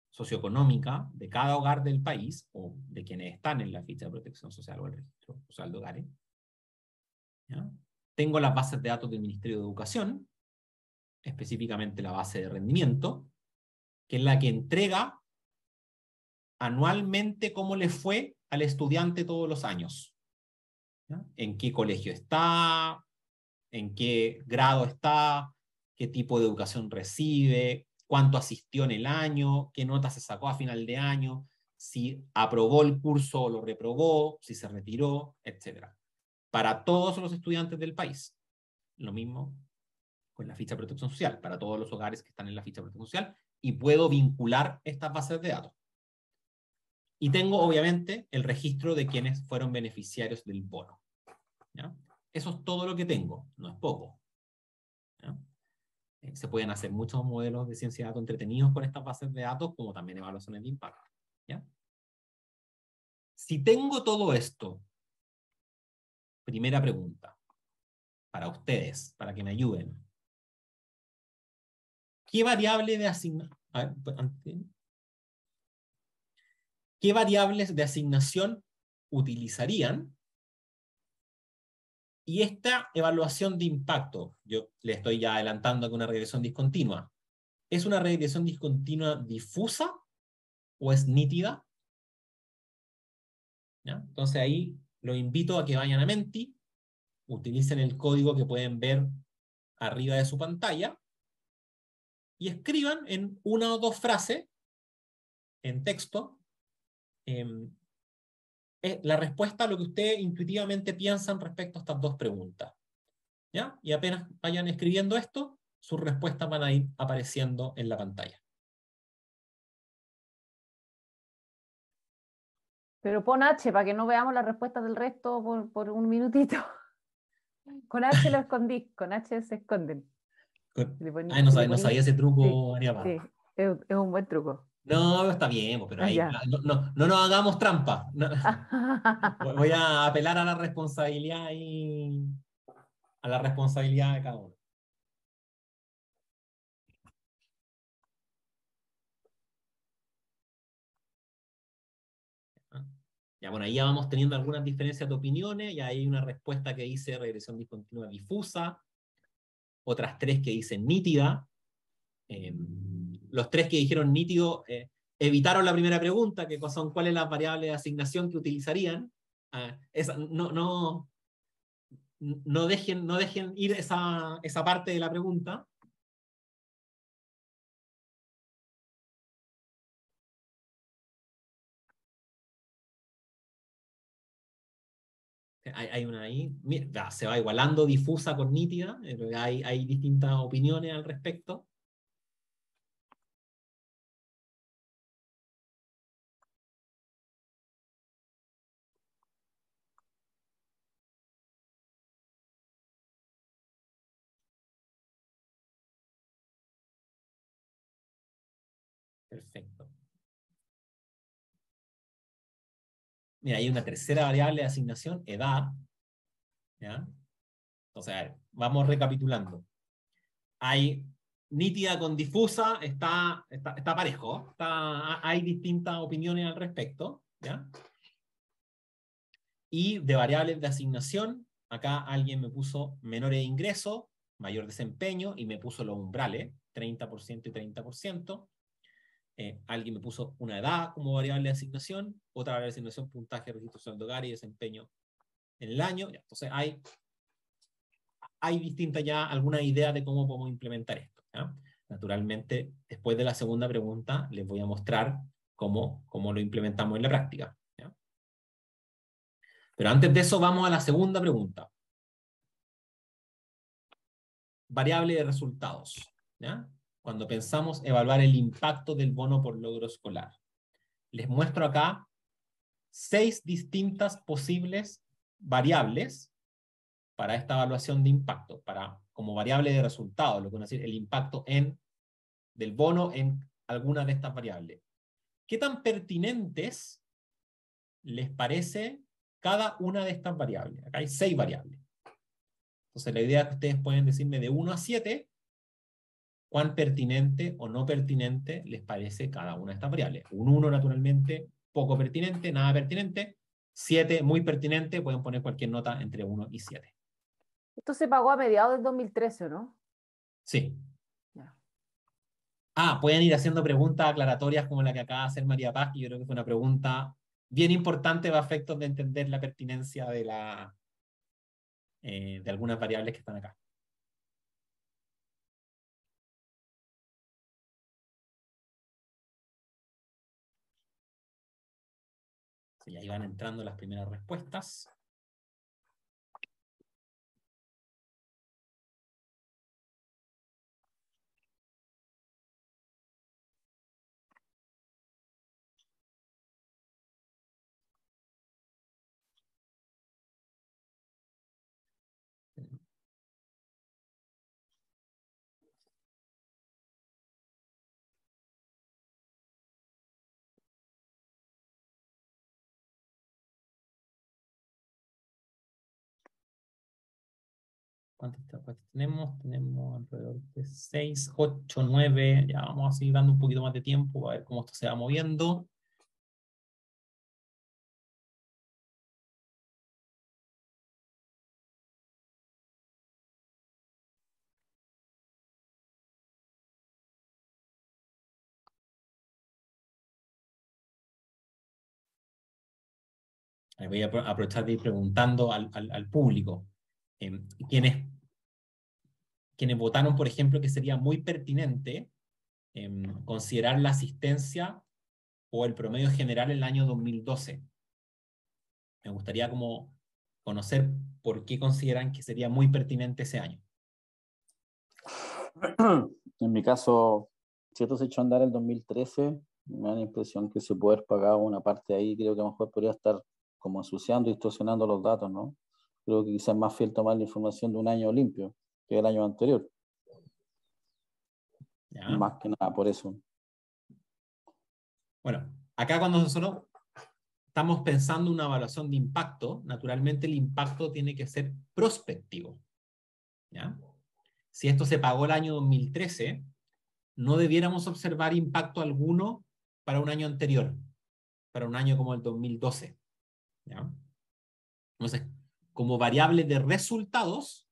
socioeconómica de cada hogar del país, o de quienes están en la ficha de protección social o el registro social de hogares, ¿ya? Tengo las bases de datos del Ministerio de Educación, específicamente la base de rendimiento, que es la que entrega anualmente cómo le fue al estudiante todos los años. ¿Ya? En qué colegio está, en qué grado está, qué tipo de educación recibe, cuánto asistió en el año, qué nota se sacó a final de año, si aprobó el curso o lo reprobó, si se retiró, etc. Para todos los estudiantes del país. Lo mismo con la ficha de protección social, para todos los hogares que están en la ficha de protección social, y puedo vincular estas bases de datos. Y tengo, obviamente, el registro de quienes fueron beneficiarios del bono. ¿Ya? Eso es todo lo que tengo, no es poco. ¿Ya? Se pueden hacer muchos modelos de ciencia de datos entretenidos con estas bases de datos, como también evaluaciones de impacto. ¿Ya? Si tengo todo esto, primera pregunta, para ustedes, para que me ayuden. ¿Qué variable de asignación? ¿Qué variables de asignación utilizarían? Y esta evaluación de impacto, yo le estoy ya adelantando que una regresión discontinua, ¿es una regresión discontinua difusa o es nítida? ¿Ya? Entonces ahí los invito a que vayan a Menti, utilicen el código que pueden ver arriba de su pantalla y escriban en una o dos frases en texto la respuesta a lo que ustedes intuitivamente piensan respecto a estas dos preguntas. ¿Ya? Y apenas vayan escribiendo esto, sus respuestas van a ir apareciendo en la pantalla. Pero pon H para que no veamos las respuestas del resto por un minutito. Con H lo escondí, con H se esconden. Ay, no sabía ese truco, Sí, María. sí, es un buen truco. No, está bien, pero ahí Ya. no nos hagamos trampa. No. Voy a apelar a la responsabilidad y a la responsabilidad de cada uno. Ya, bueno, ahí ya vamos teniendo algunas diferencias de opiniones. Ya hay una respuesta que dice regresión discontinua difusa, otras tres que dicen nítida. Los tres que dijeron nítido evitaron la primera pregunta, que son cuáles las variables de asignación que utilizarían. No dejen ir esa parte de la pregunta. Hay una ahí, mira, se va igualando difusa con nítida, hay distintas opiniones al respecto. Perfecto. Mira, hay una tercera variable de asignación, edad. ¿Ya? Entonces, a ver, vamos recapitulando. Hay nítida con difusa, está parejo. Hay distintas opiniones al respecto. ¿Ya? Y de variables de asignación, acá alguien me puso menores de ingreso, mayor desempeño, y me puso los umbrales, 30% y 30%. Alguien me puso una edad como variable de asignación, otra variable de asignación, puntaje, registro social de hogar y desempeño en el año. Entonces hay distintas ya algunas ideas de cómo podemos implementar esto. ¿Ya? Naturalmente, después de la segunda pregunta, les voy a mostrar cómo lo implementamos en la práctica. ¿Ya? Pero antes de eso, vamos a la segunda pregunta. Variable de resultados. ¿Ya? Cuando pensamos evaluar el impacto del bono por logro escolar. Les muestro acá 6 distintas posibles variables para esta evaluación de impacto, como variable de resultado, lo que van a decir el impacto del bono en alguna de estas variables. ¿Qué tan pertinentes les parece cada una de estas variables? Acá hay 6 variables. Entonces la idea es que ustedes pueden decirme de 1 a 7 cuán pertinente o no pertinente les parece cada una de estas variables. Un 1 naturalmente poco pertinente, nada pertinente. 7 muy pertinente, pueden poner cualquier nota entre 1 y 7. Esto se pagó a mediados del 2013, ¿no? Sí. Ya. Pueden ir haciendo preguntas aclaratorias como la que acaba de hacer María Paz, que yo creo que fue una pregunta bien importante para efectos de entender la pertinencia de algunas variables que están acá. Sí, ahí van entrando las primeras respuestas. ¿Cuántas tenemos? Tenemos alrededor de 6, 8, 9. Ya vamos a seguir dando un poquito más de tiempo a ver cómo esto se va moviendo. Voy a aprovechar de ir preguntando al público. Quienes votaron, por ejemplo, que sería muy pertinente considerar la asistencia o el promedio general en el año 2012. Me gustaría como conocer por qué consideran que sería muy pertinente ese año. En mi caso, si esto se echó a andar el 2013, me da la impresión que se puede haber pagado una parte de ahí. Creo que a lo mejor podría estar como ensuciando y distorsionando los datos, ¿no? Creo que quizás es más fiel tomar la información de un año limpio que el año anterior. ¿Ya? Más que nada por eso. Bueno, acá cuando nosotros estamos pensando una evaluación de impacto, naturalmente el impacto tiene que ser prospectivo. ¿Ya? Si esto se pagó el año 2013, no debiéramos observar impacto alguno para un año anterior, para un año como el 2012. ¿Ya? Entonces, como variable de resultados,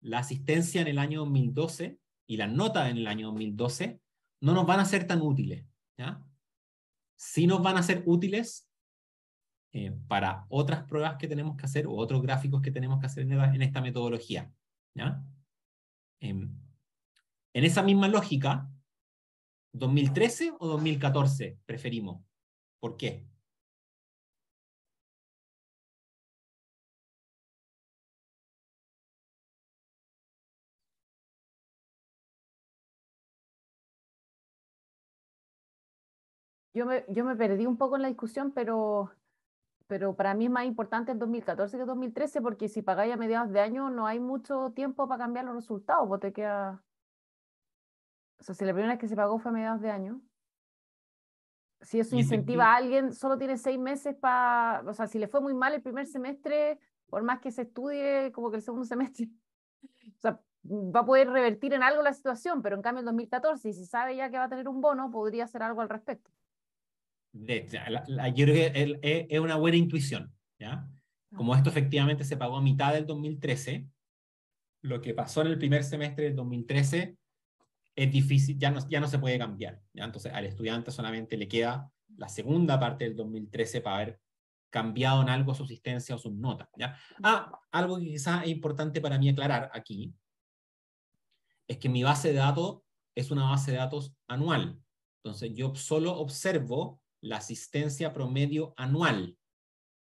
la asistencia en el año 2012 y las notas en el año 2012 no nos van a ser tan útiles. ¿Ya? Sí nos van a ser útiles para otras pruebas que tenemos que hacer o otros gráficos que tenemos que hacer en esta metodología. ¿Ya? En esa misma lógica, ¿2013 o 2014 preferimos? ¿Por qué? Yo me perdí un poco en la discusión, pero para mí es más importante el 2014 que el 2013, porque si pagáis a mediados de año no hay mucho tiempo para cambiar los resultados, pues te queda... O sea, si la primera vez que se pagó fue a mediados de año, si eso Y incentiva a alguien, solo tiene 6 meses para... O sea, si le fue muy mal el primer semestre, por más que se estudie, como que el segundo semestre, o sea, va a poder revertir en algo la situación, pero en cambio el 2014, y si sabe ya que va a tener un bono, podría hacer algo al respecto. yo creo que es una buena intuición. ¿Ya? Como esto efectivamente se pagó a mitad del 2013, lo que pasó en el primer semestre del 2013 es difícil, ya no se puede cambiar. ¿Ya? Entonces al estudiante solamente le queda la segunda parte del 2013 para haber cambiado en algo su asistencia o sus notas. ¿Ya? Algo que quizás es importante para mí aclarar aquí, es que mi base de datos es una base de datos anual. Entonces yo solo observo la asistencia promedio anual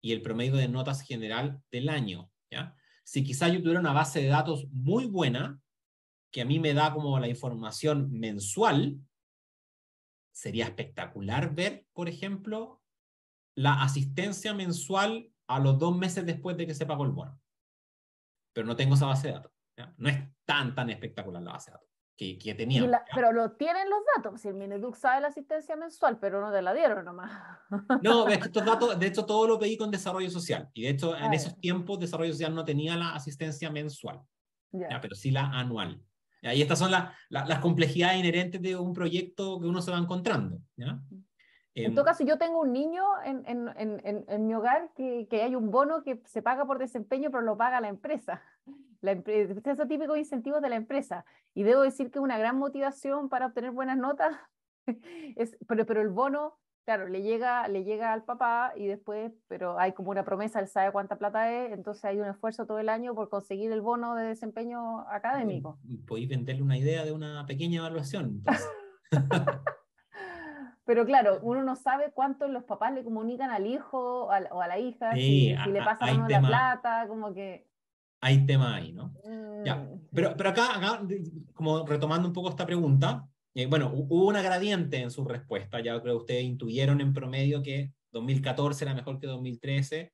y el promedio de notas general del año. ¿Ya? Si quizás yo tuviera una base de datos muy buena, que a mí me da como la información mensual, sería espectacular ver, por ejemplo, la asistencia mensual a los 2 meses después de que se pagó el bono. Pero no tengo esa base de datos. ¿Ya? No es tan espectacular la base de datos que teníamos. Pero lo tienen los datos, si el Mineduc sabe la asistencia mensual, pero no te la dieron nomás. No, es que estos datos, de hecho, todo lo pedí con desarrollo social. Y de hecho, en esos Ya. tiempos, desarrollo social no tenía la asistencia mensual, Ya. ¿ya? Pero sí la anual. ¿Ya? Y estas son las complejidades inherentes de un proyecto que uno se va encontrando. ¿Ya? En todo caso, yo tengo un niño en mi hogar que hay un bono que se paga por desempeño, pero lo paga la empresa. esos típicos incentivos de la empresa. Y debo decir que es una gran motivación para obtener buenas notas, pero el bono, claro, le llega al papá y después, pero hay como una promesa, él sabe cuánta plata es, entonces hay un esfuerzo todo el año por conseguir el bono de desempeño académico. Podéis venderle una idea de una pequeña evaluación, entonces. Pero claro, uno no sabe cuánto los papás le comunican al hijo o a la hija, Sí, si le pasan o hay no la tema, plata, como que... hay tema ahí, ¿no? Ya, sí. pero acá, como retomando un poco esta pregunta, bueno, hubo una gradiente en su respuesta, ya creo que ustedes intuyeron en promedio que 2014 era mejor que 2013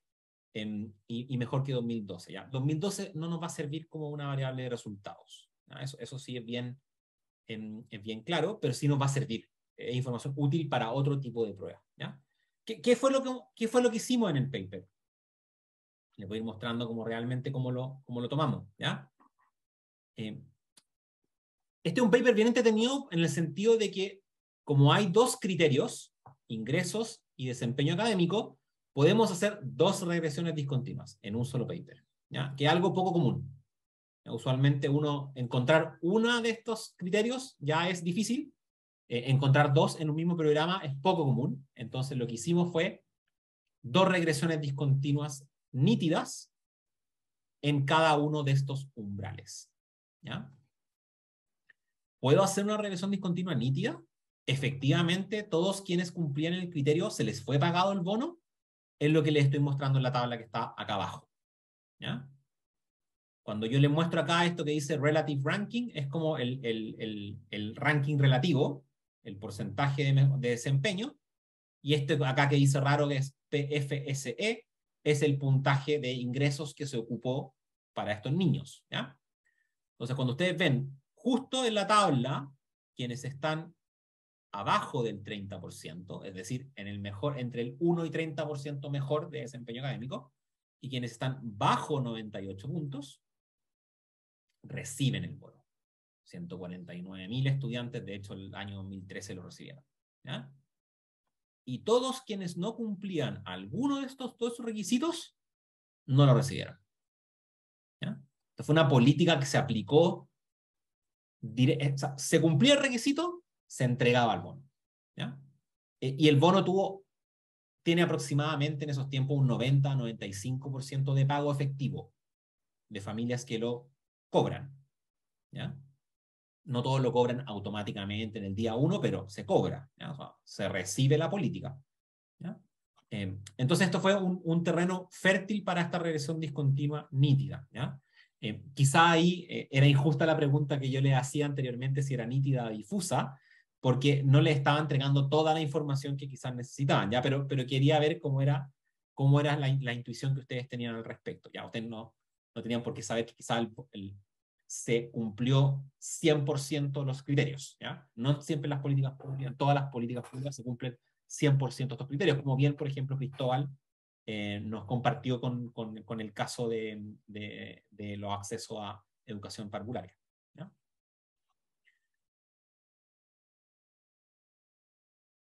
y mejor que 2012. ¿Ya? 2012 no nos va a servir como una variable de resultados. ¿Ya? Eso sí es bien claro, pero sí nos va a servir. Es información útil para otro tipo de pruebas. ¿Ya? ¿Qué fue lo que hicimos en el paper? Les voy a ir mostrando realmente cómo lo tomamos. ¿Ya? Este es un paper bien entretenido en el sentido de que, como hay dos criterios, ingresos y desempeño académico, podemos hacer dos regresiones discontinuas en un solo paper, ¿ya? Que es algo poco común. Usualmente encontrar uno de estos criterios ya es difícil, encontrar dos en un mismo programa es poco común, entonces lo que hicimos fue dos regresiones discontinuas nítidas en cada uno de estos umbrales, ¿ya? ¿Puedo hacer una regresión discontinua nítida? Efectivamente, todos quienes cumplían el criterio se les fue pagado el bono, es lo que les estoy mostrando en la tabla que está acá abajo. ¿Ya? Cuando yo les muestro acá esto que dice Relative Ranking, es como el ranking relativo, el porcentaje de desempeño, y este acá que dice raro que es PFSE, es el puntaje de ingresos que se ocupó para estos niños. ¿Ya? Entonces, cuando ustedes ven justo en la tabla, quienes están abajo del 30%, es decir, entre el 1 y 30% mejor de desempeño académico, y quienes están bajo 98 puntos, reciben el bono. 149.000 estudiantes, de hecho, el año 2013 lo recibieron. ¿Ya? Y todos quienes no cumplían alguno de estos dos requisitos, no lo recibieron. ¿Ya? Esta fue una política que se aplicó, se cumplía el requisito, se entregaba el bono. ¿Ya? Y el bono tiene aproximadamente en esos tiempos un 90-95% de pago efectivo de familias que lo cobran. ¿Ya? No todos lo cobran automáticamente en el día 1, pero se cobra. ¿Ya? O sea, se recibe la política. ¿Ya? Entonces esto fue un terreno fértil para esta regresión discontinua nítida. ¿Ya? Quizá ahí era injusta la pregunta que yo le hacía anteriormente si era nítida o difusa, porque no le estaba entregando toda la información que quizás necesitaban, ¿ya? Pero quería ver cómo era la intuición que ustedes tenían al respecto. ¿Ya? Ustedes no tenían por qué saber que quizás se cumplió 100% los criterios. ¿Ya? No siempre las políticas públicas, todas las políticas públicas se cumplen 100% estos criterios, como bien, por ejemplo, Cristóbal nos compartió con el caso de los accesos a educación parvularia. ¿Ya?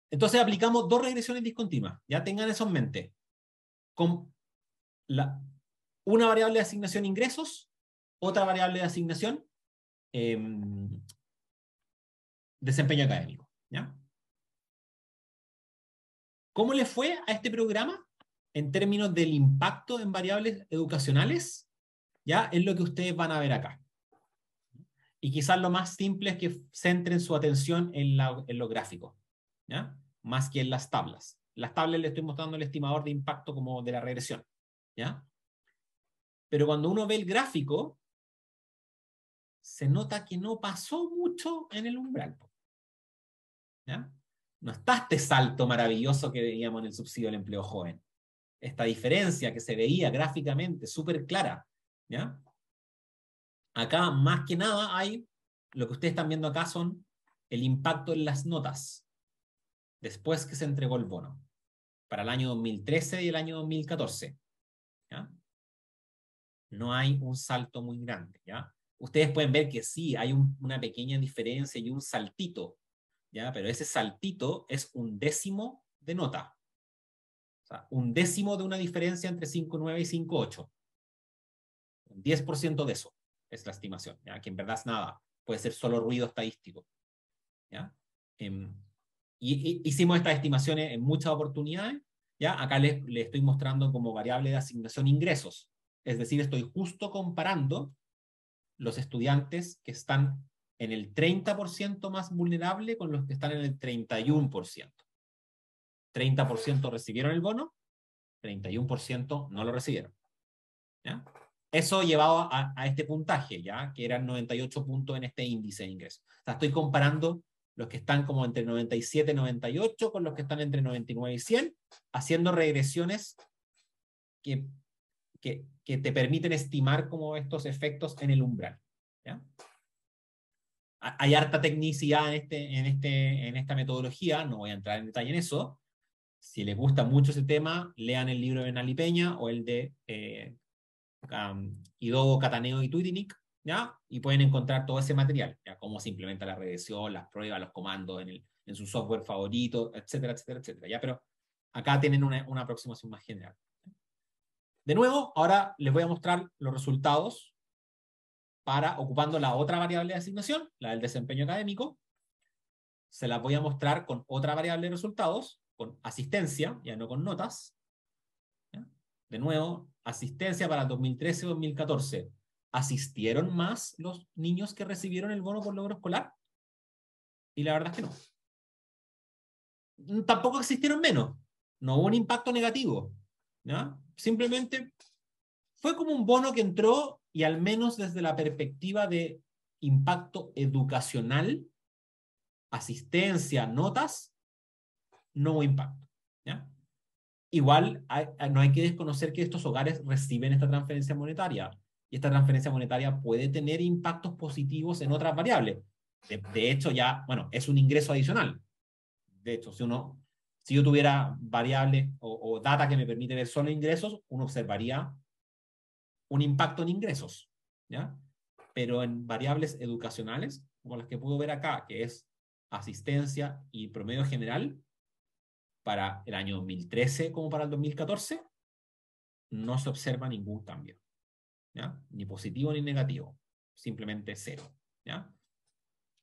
Entonces aplicamos dos regresiones discontinuas. Ya tengan eso en mente. Con una variable de asignación ingresos, otra variable de asignación desempeño académico. ¿Ya? ¿Cómo le fue a este programa en términos del impacto en variables educacionales? Ya es lo que ustedes van a ver acá. Y quizás lo más simple es que centren su atención en los gráficos, ¿ya? Más que en las tablas. Las tablas les estoy mostrando el estimador de impacto como de la regresión, ¿ya? Pero cuando uno ve el gráfico, se nota que no pasó mucho en el umbral, ¿ya? No está este salto maravilloso que veíamos en el subsidio del empleo joven. Esta diferencia que se veía gráficamente súper clara, ¿ya? Acá, más que nada, hay lo que ustedes están viendo acá son el impacto en las notas después que se entregó el bono para el año 2013 y el año 2014. ¿Ya? No hay un salto muy grande. ¿Ya? Ustedes pueden ver que sí, hay una pequeña diferencia y un saltito, ¿ya? Pero ese saltito es un décimo de nota. O sea, un décimo de una diferencia entre 5.9 y 5.8. Un 10% de eso. es la estimación, ¿ya? Que en verdad es nada, puede ser solo ruido estadístico, ¿ya? Hicimos estas estimaciones en muchas oportunidades, ¿ya? Acá les estoy mostrando como variable de asignación ingresos, es decir, estoy justo comparando los estudiantes que están en el 30% más vulnerable con los que están en el 31%. 30% recibieron el bono, 31% no lo recibieron, ¿ya? Eso llevado a este puntaje, ¿ya? Que eran 98 puntos en este índice de ingresos. O sea, estoy comparando los que están como entre 97 y 98 con los que están entre 99 y 100, haciendo regresiones que te permiten estimar como estos efectos en el umbral, ¿ya? Hay harta tecnicidad en esta metodología, no voy a entrar en detalle en eso. Si les gusta mucho ese tema, lean el libro de Bernal y Peña o el de Idogo, Cataneo y Tuitinic, ¿ya? Y pueden encontrar todo ese material, ¿ya? Cómo se implementa la regresión, las pruebas, los comandos en su software favorito, etcétera, etcétera, etcétera, ¿ya? Pero acá tienen una aproximación más general. De nuevo, ahora les voy a mostrar los resultados ocupando la otra variable de asignación, la del desempeño académico. Se las voy a mostrar con otra variable de resultados, con asistencia, ya no con notas. ¿Ya? De nuevo, asistencia para 2013-2014. ¿Asistieron más los niños que recibieron el bono por logro escolar? Y la verdad es que no. Tampoco existieron menos. No hubo un impacto negativo, ¿ya? Simplemente fue como un bono que entró y al menos desde la perspectiva de impacto educacional, asistencia, notas, no hubo impacto, ¿ya? Igual no hay que desconocer que estos hogares reciben esta transferencia monetaria y esta transferencia monetaria puede tener impactos positivos en otras variables. De hecho, ya, bueno, es un ingreso adicional. De hecho, si yo tuviera variables o data que me permite ver solo ingresos, uno observaría un impacto en ingresos, ¿ya? Pero en variables educacionales, como las que puedo ver acá, que es asistencia y promedio general, para el año 2013 como para el 2014, no se observa ningún cambio, ¿ya? Ni positivo ni negativo, simplemente cero, ¿ya?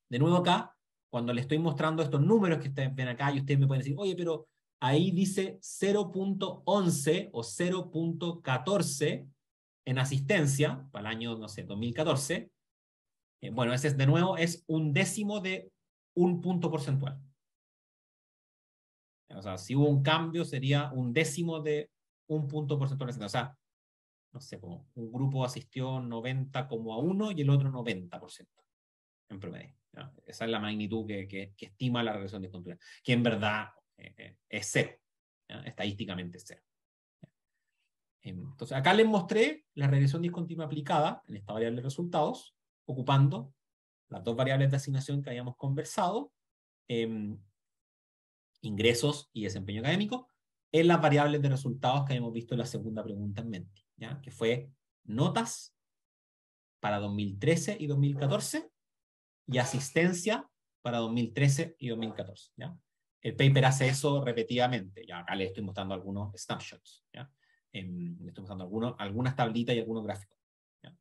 De nuevo acá, cuando le estoy mostrando estos números que ustedes ven acá, y ustedes me pueden decir, oye, pero ahí dice 0.11 o 0.14 en asistencia para el año, no sé, 2014. Bueno, ese de nuevo es un décimo de un punto porcentual. O sea, si hubo un cambio sería un décimo de un punto porcentual. O sea, no sé, como un grupo asistió 90,1 y el otro 90% en promedio, ¿ya? Esa es la magnitud que estima la regresión discontinua, que en verdad es cero, ¿ya? Estadísticamente es cero. Entonces, acá les mostré la regresión discontinua aplicada en esta variable de resultados, ocupando las dos variables de asignación que habíamos conversado, ingresos y desempeño académico, en las variables de resultados que habíamos visto en la segunda pregunta en mente, ¿ya? Que fue notas para 2013 y 2014 y asistencia para 2013 y 2014, ¿ya? El paper hace eso repetidamente, ya acá les estoy mostrando algunos snapshots, ¿ya? Les estoy mostrando algunas tablitas y algunos gráficos, ¿ya?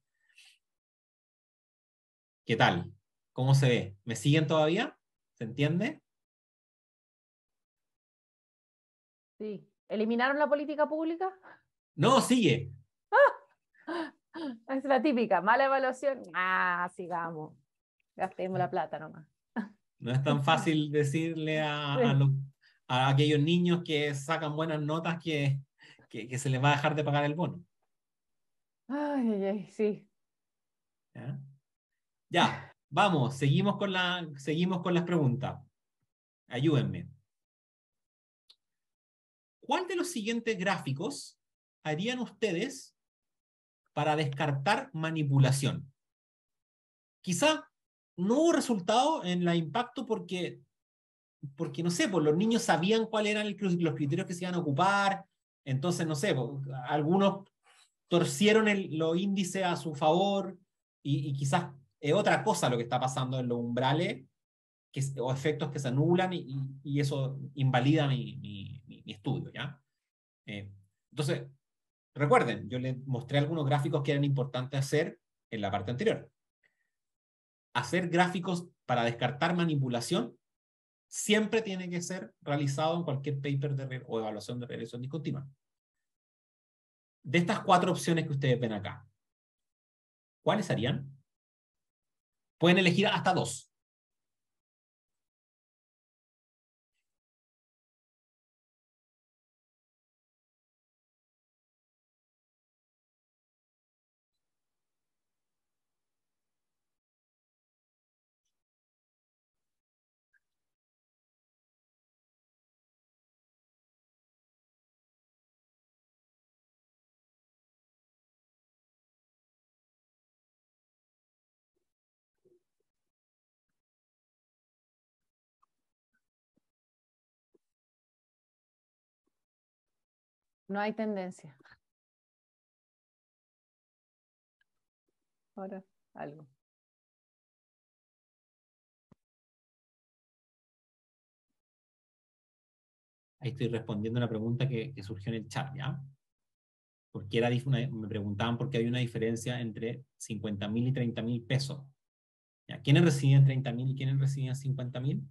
¿Qué tal? ¿Cómo se ve? ¿Me siguen todavía? ¿Se entiende? Sí. ¿Eliminaron la política pública? No, sigue. Es la típica, mala evaluación. Sigamos. Gastemos la plata nomás. No es tan fácil decirle a aquellos niños que sacan buenas notas que se les va a dejar de pagar el bono. Ay, sí. ¿Ya? Ya, vamos, seguimos con las preguntas. Ayúdenme. ¿Cuál de los siguientes gráficos harían ustedes para descartar manipulación? Quizá no hubo resultado en la impacto porque no sé, pues los niños sabían cuáles eran los criterios que se iban a ocupar, entonces, no sé, pues, algunos torcieron los índices a su favor y quizás es otra cosa lo que está pasando en los umbrales o efectos que se anulan y eso invalida mi estudio, ¿ya? Entonces, recuerden, yo les mostré algunos gráficos que eran importantes hacer en la parte anterior. Hacer gráficos para descartar manipulación siempre tiene que ser realizado en cualquier paper o evaluación de regresión discontinua. De estas 4 opciones que ustedes ven acá, ¿cuáles harían? Pueden elegir hasta 2. No hay tendencia. Ahora, algo. Ahí estoy respondiendo una pregunta que surgió en el chat, ¿ya? Porque me preguntaban por qué había una diferencia entre 50.000 y 30.000 pesos. ¿Ya? ¿Quiénes recibían 30.000 y quiénes recibían 50.000?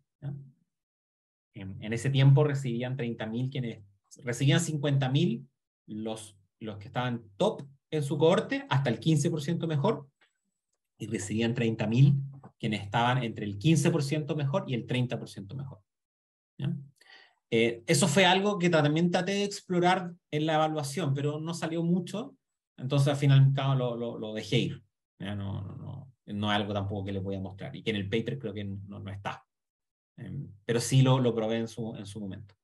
En ese tiempo recibían 30.000 quienes recibían 50.000 los que estaban top en su cohorte, hasta el 15% mejor, y recibían 30.000 quienes estaban entre el 15% mejor y el 30% mejor. ¿Ya? Eso fue algo que también traté de explorar en la evaluación, pero no salió mucho, entonces al final lo dejé ir. ¿Ya? No es algo tampoco que les voy a mostrar, y que en el paper creo que no está. Pero sí lo probé en su momento.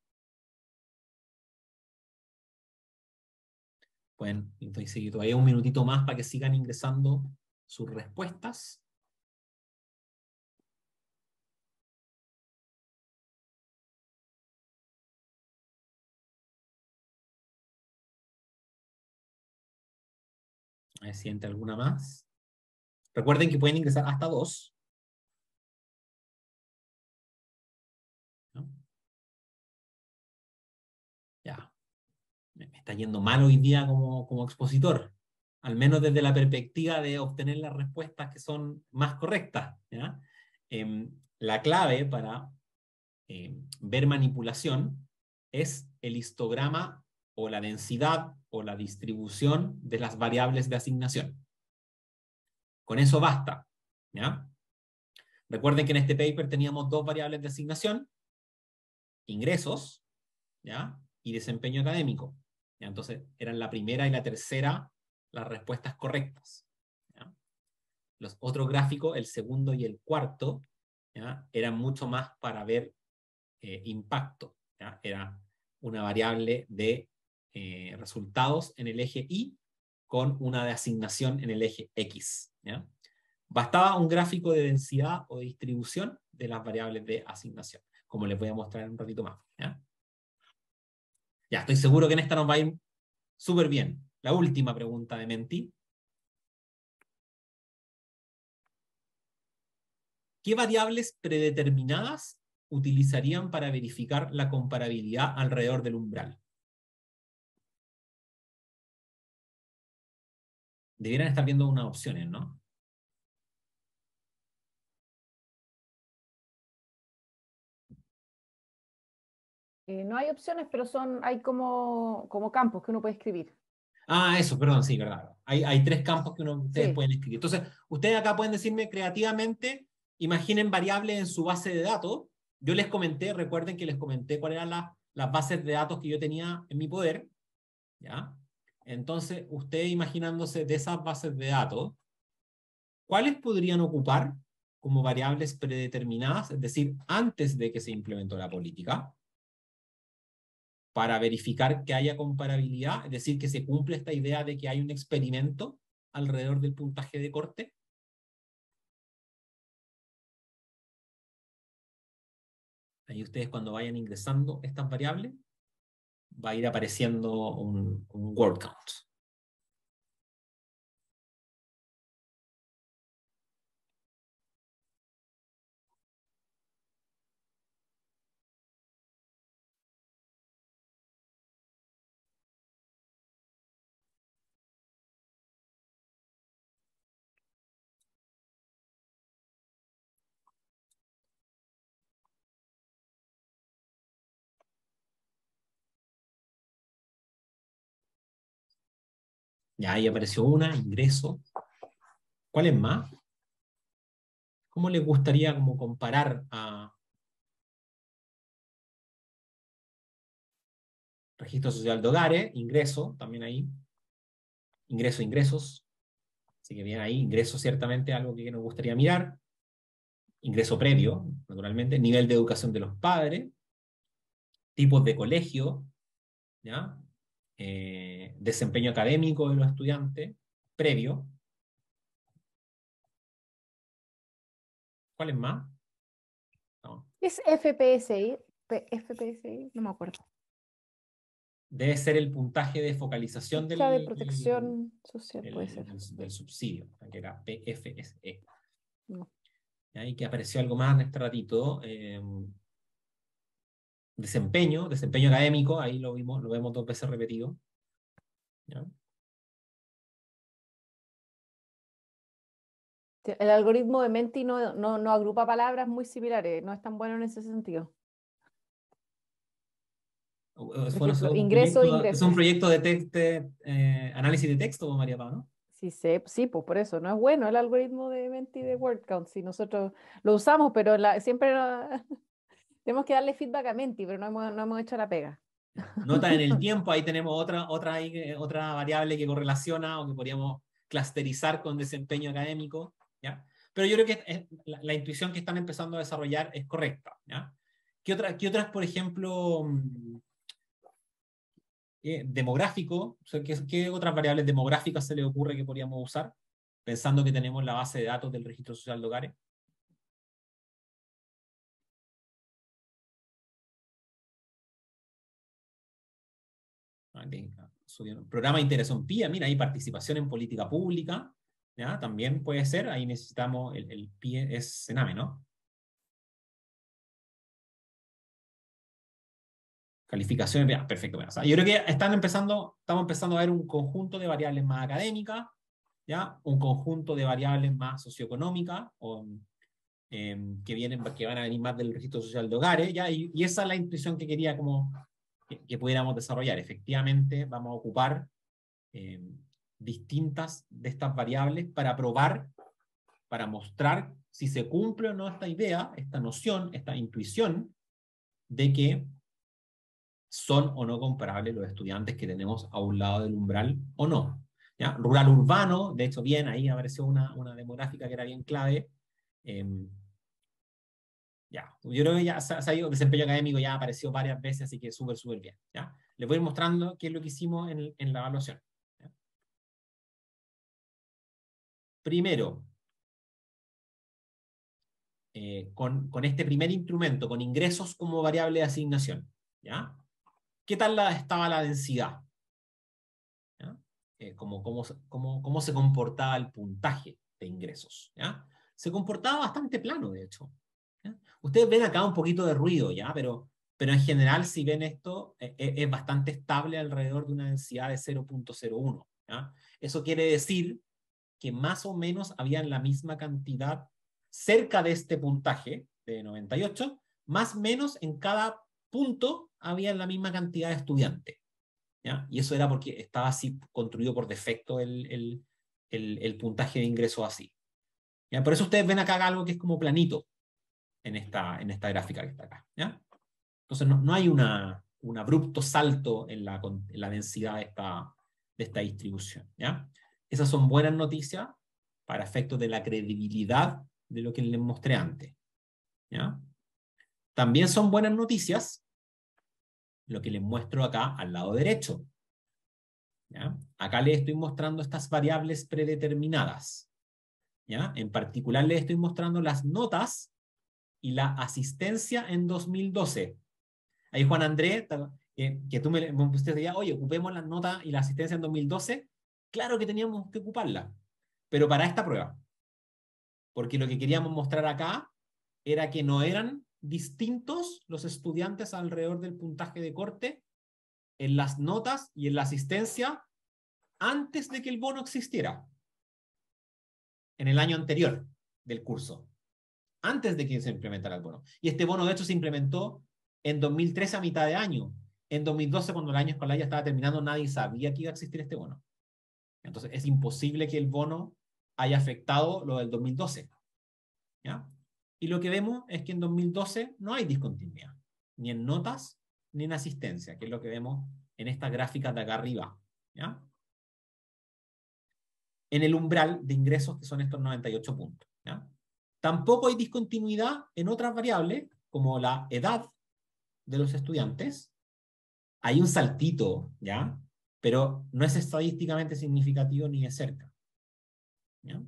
Pueden entonces seguir todavía un minutito más para que sigan ingresando sus respuestas. A ver si entra alguna más. Recuerden que pueden ingresar hasta 2. ¿No? Ya. Me está yendo mal hoy día como expositor. Al menos desde la perspectiva de obtener las respuestas que son más correctas. ¿Ya? La clave para ver manipulación es el histograma o la densidad o la distribución de las variables de asignación. Con eso basta. ¿Ya? Recuerden que en este paper teníamos 2 variables de asignación, ingresos, ¿ya? Y desempeño académico. ¿Ya? Entonces eran la primera y la tercera las respuestas correctas. ¿Ya? Los otros gráficos, el segundo y el cuarto, ¿ya? Eran mucho más para ver impacto. ¿Ya? Era una variable de resultados en el eje Y con una de asignación en el eje X. ¿Ya? Bastaba un gráfico de densidad o de distribución de las variables de asignación, como les voy a mostrar en un ratito más. ¿Ya? Ya, estoy seguro que en esta nos va a ir súper bien. La última pregunta de Menti. ¿Qué variables predeterminadas utilizarían para verificar la comparabilidad alrededor del umbral? Debieran estar viendo unas opciones, ¿no? No hay opciones, pero hay como campos que uno puede escribir. Ah, eso, perdón, sí, verdad. Hay 3 campos que ustedes Sí. pueden escribir. Entonces, ustedes acá pueden decirme creativamente, imaginen variables en su base de datos. Yo les comenté, recuerden que les comenté cuáles eran las bases de datos que yo tenía en mi poder. ¿Ya? Entonces, ustedes imaginándose de esas bases de datos, ¿cuáles podrían ocupar como variables predeterminadas, es decir, antes de que se implementó la política, para verificar que haya comparabilidad, es decir, que se cumple esta idea de que hay un experimento alrededor del puntaje de corte? Ahí ustedes, cuando vayan ingresando estas variables, va a ir apareciendo un word count. Ya ahí apareció una, ingreso. ¿Cuál es más? ¿Cómo les gustaría como comparar a registro social de hogares, ingreso, también ahí, ingreso, ingresos, así que bien ahí, ingreso ciertamente algo que nos gustaría mirar, ingreso previo, naturalmente, nivel de educación de los padres, tipos de colegio, ¿ya? Desempeño académico de los estudiantes, previo. ¿Cuál es más? No. ¿Es FPSI? FPSI, no me acuerdo. Debe ser el puntaje de focalización Ficha de protección social, puede ser. del subsidio, que era PFSE. No. Ahí que apareció algo más en este ratito. Desempeño académico, ahí lo vemos 2 veces repetido. ¿Ya? El algoritmo de Menti no agrupa palabras muy similares, no es tan bueno en ese sentido. Fue ingreso e es ingresos. un proyecto de análisis de texto, María Paz, ¿no? Sí, pues por eso, no es bueno el algoritmo de Menti de WordCount, si nosotros lo usamos, pero siempre tenemos que darle feedback a Menti, pero no hemos hecho la pega. Nota en el tiempo, ahí tenemos otra variable que correlaciona o que podríamos clusterizar con desempeño académico, ¿ya? Pero yo creo que la intuición que están empezando a desarrollar es correcta, ¿ya? ¿Qué otras, por ejemplo, demográfico? O sea, ¿qué otras variables demográficas se le ocurre que podríamos usar? Pensando que tenemos la base de datos del registro social de hogares. Programa de integración PIA, mira, hay participación en política pública, ¿ya? También puede ser, ahí necesitamos, el PIE es Sename, ¿no? Calificaciones, ya, perfecto. Bueno, o sea, yo creo que estamos empezando a ver un conjunto de variables más académicas, ¿ya? Un conjunto de variables más socioeconómicas, que van a venir más del registro social de hogares, ¿ya? Y esa es la intuición que quería como que pudiéramos desarrollar. Efectivamente, vamos a ocupar distintas de estas variables para probar, para mostrar si se cumple o no esta idea, esta noción, esta intuición de que son o no comparables los estudiantes que tenemos a un lado del umbral o no. ¿Ya? Rural urbano, de hecho, bien, ahí apareció una demográfica que era bien clave. Ya, yo creo que ya se ha ido, desempeño académico ya apareció varias veces, así que súper bien. ¿Ya? Les voy a ir mostrando qué es lo que hicimos en la evaluación. ¿Ya? Primero, con este primer instrumento, con ingresos como variable de asignación, ¿ya? ¿Qué tal estaba la densidad? ¿Ya? ¿Cómo se comportaba el puntaje de ingresos? ¿Ya? Se comportaba bastante plano, de hecho. ¿Ya? Ustedes ven acá un poquito de ruido, ¿ya? Pero en general, si ven esto, es bastante estable alrededor de una densidad de 0.01. ¿Ya? Eso quiere decir que más o menos habían la misma cantidad cerca de este puntaje de 98, más o menos en cada punto había la misma cantidad de estudiantes. ¿Ya? Y eso era porque estaba así construido por defecto el puntaje de ingreso así. ¿Ya? Por eso ustedes ven acá algo que es como planito en esta gráfica que está acá. ¿Ya? Entonces no hay un abrupto salto en la densidad de esta distribución. ¿Ya? Esas son buenas noticias para efectos de la credibilidad de lo que les mostré antes. ¿Ya? También son buenas noticias lo que les muestro acá al lado derecho. ¿Ya? Acá les estoy mostrando estas variables predeterminadas. ¿Ya? En particular les estoy mostrando las notas y la asistencia en 2012. Ahí Juan Andrés, que tú me pusiste decía, oye, ocupemos las notas y la asistencia en 2012. Claro que teníamos que ocuparla, pero para esta prueba. Porque lo que queríamos mostrar acá era que no eran distintos los estudiantes alrededor del puntaje de corte en las notas y en la asistencia antes de que el bono existiera, en el año anterior del curso, antes de que se implementara el bono. Y este bono, de hecho, se implementó en 2013 a mitad de año. En 2012, cuando el año escolar ya estaba terminando, nadie sabía que iba a existir este bono. Entonces Entonces es imposible que el bono haya afectado lo del 2012. ¿Ya? Y lo que vemos es que en 2012 no hay discontinuidad, ni en notas, ni en asistencia, que es lo que vemos en estas gráficas de acá arriba. ¿Ya? En el umbral de ingresos, que son estos 98 puntos. ¿Ya? Tampoco hay discontinuidad en otras variables, como la edad de los estudiantes. Hay un saltito, ¿ya? Pero no es estadísticamente significativo ni de cerca. ¿Ya?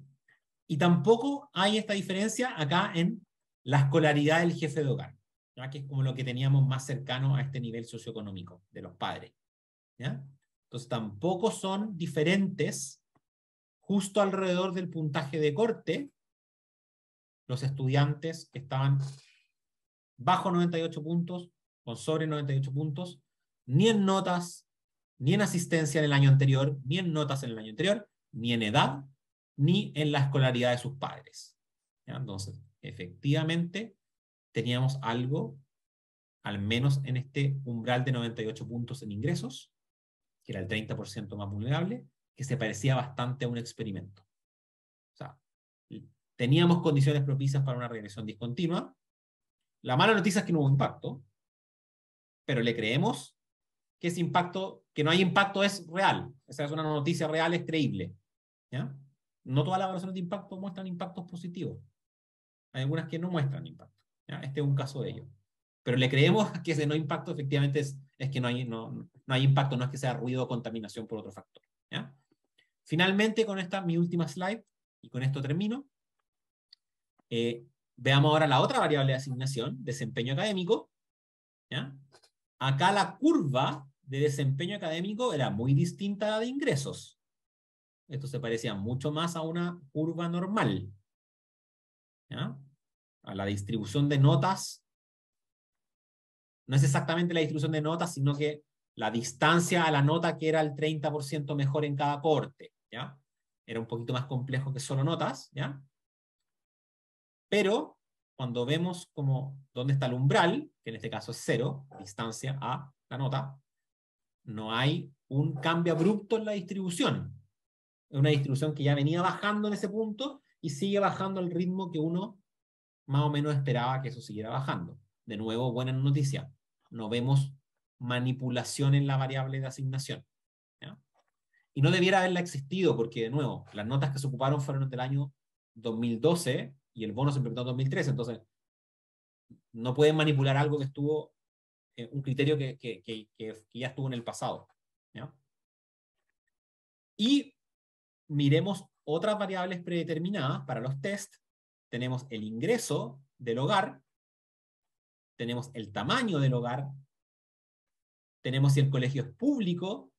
Y tampoco hay esta diferencia acá en la escolaridad del jefe de hogar, ¿ya? Que es como lo que teníamos más cercano a este nivel socioeconómico de los padres. ¿Ya? Entonces tampoco son diferentes justo alrededor del puntaje de corte los estudiantes que estaban bajo 98 puntos, con sobre 98 puntos, ni en notas, ni en asistencia en el año anterior, ni en notas en el año anterior, ni en edad, ni en la escolaridad de sus padres. ¿Ya? Entonces, efectivamente, teníamos algo, al menos en este umbral de 98 puntos en ingresos, que era el 30% más vulnerable, que se parecía bastante a un experimento. O sea, teníamos condiciones propicias para una regresión discontinua. La mala noticia es que no hubo impacto, pero le creemos que ese impacto, que no hay impacto es real. Esa es una noticia real, es creíble. ¿Ya? No todas las evaluaciones de impacto muestran impactos positivos. Hay algunas que no muestran impacto. ¿Ya? Este es un caso de ello. Pero le creemos que ese no impacto efectivamente es que no hay impacto, no es que sea ruido o contaminación por otro factor. ¿Ya? Finalmente, con esta, mi última slide, y con esto termino, veamos ahora la otra variable de asignación, desempeño académico. ¿Ya? Acá la curva de desempeño académico era muy distinta a la de ingresos. Esto se parecía mucho más a una curva normal. ¿Ya? A la distribución de notas. No es exactamente la distribución de notas, sino que la distancia a la nota que era el 30% mejor en cada corte. ¿Ya? Era un poquito más complejo que solo notas. ¿Ya? Pero cuando vemos como dónde está el umbral, que en este caso es 0, distancia a la nota, no hay un cambio abrupto en la distribución. Es una distribución que ya venía bajando en ese punto y sigue bajando al ritmo que uno más o menos esperaba que eso siguiera bajando. De nuevo, buena noticia. No vemos manipulación en la variable de asignación. ¿Ya? Y no debiera haberla existido porque, de nuevo, las notas que se ocuparon fueron del año 2012 y el bono se implementó en 2013. Entonces, no pueden manipular algo que estuvo, un criterio que ya estuvo en el pasado. ¿Ya? Y miremos otras variables predeterminadas para los test. Tenemos el ingreso del hogar, tenemos el tamaño del hogar, tenemos si el colegio es público,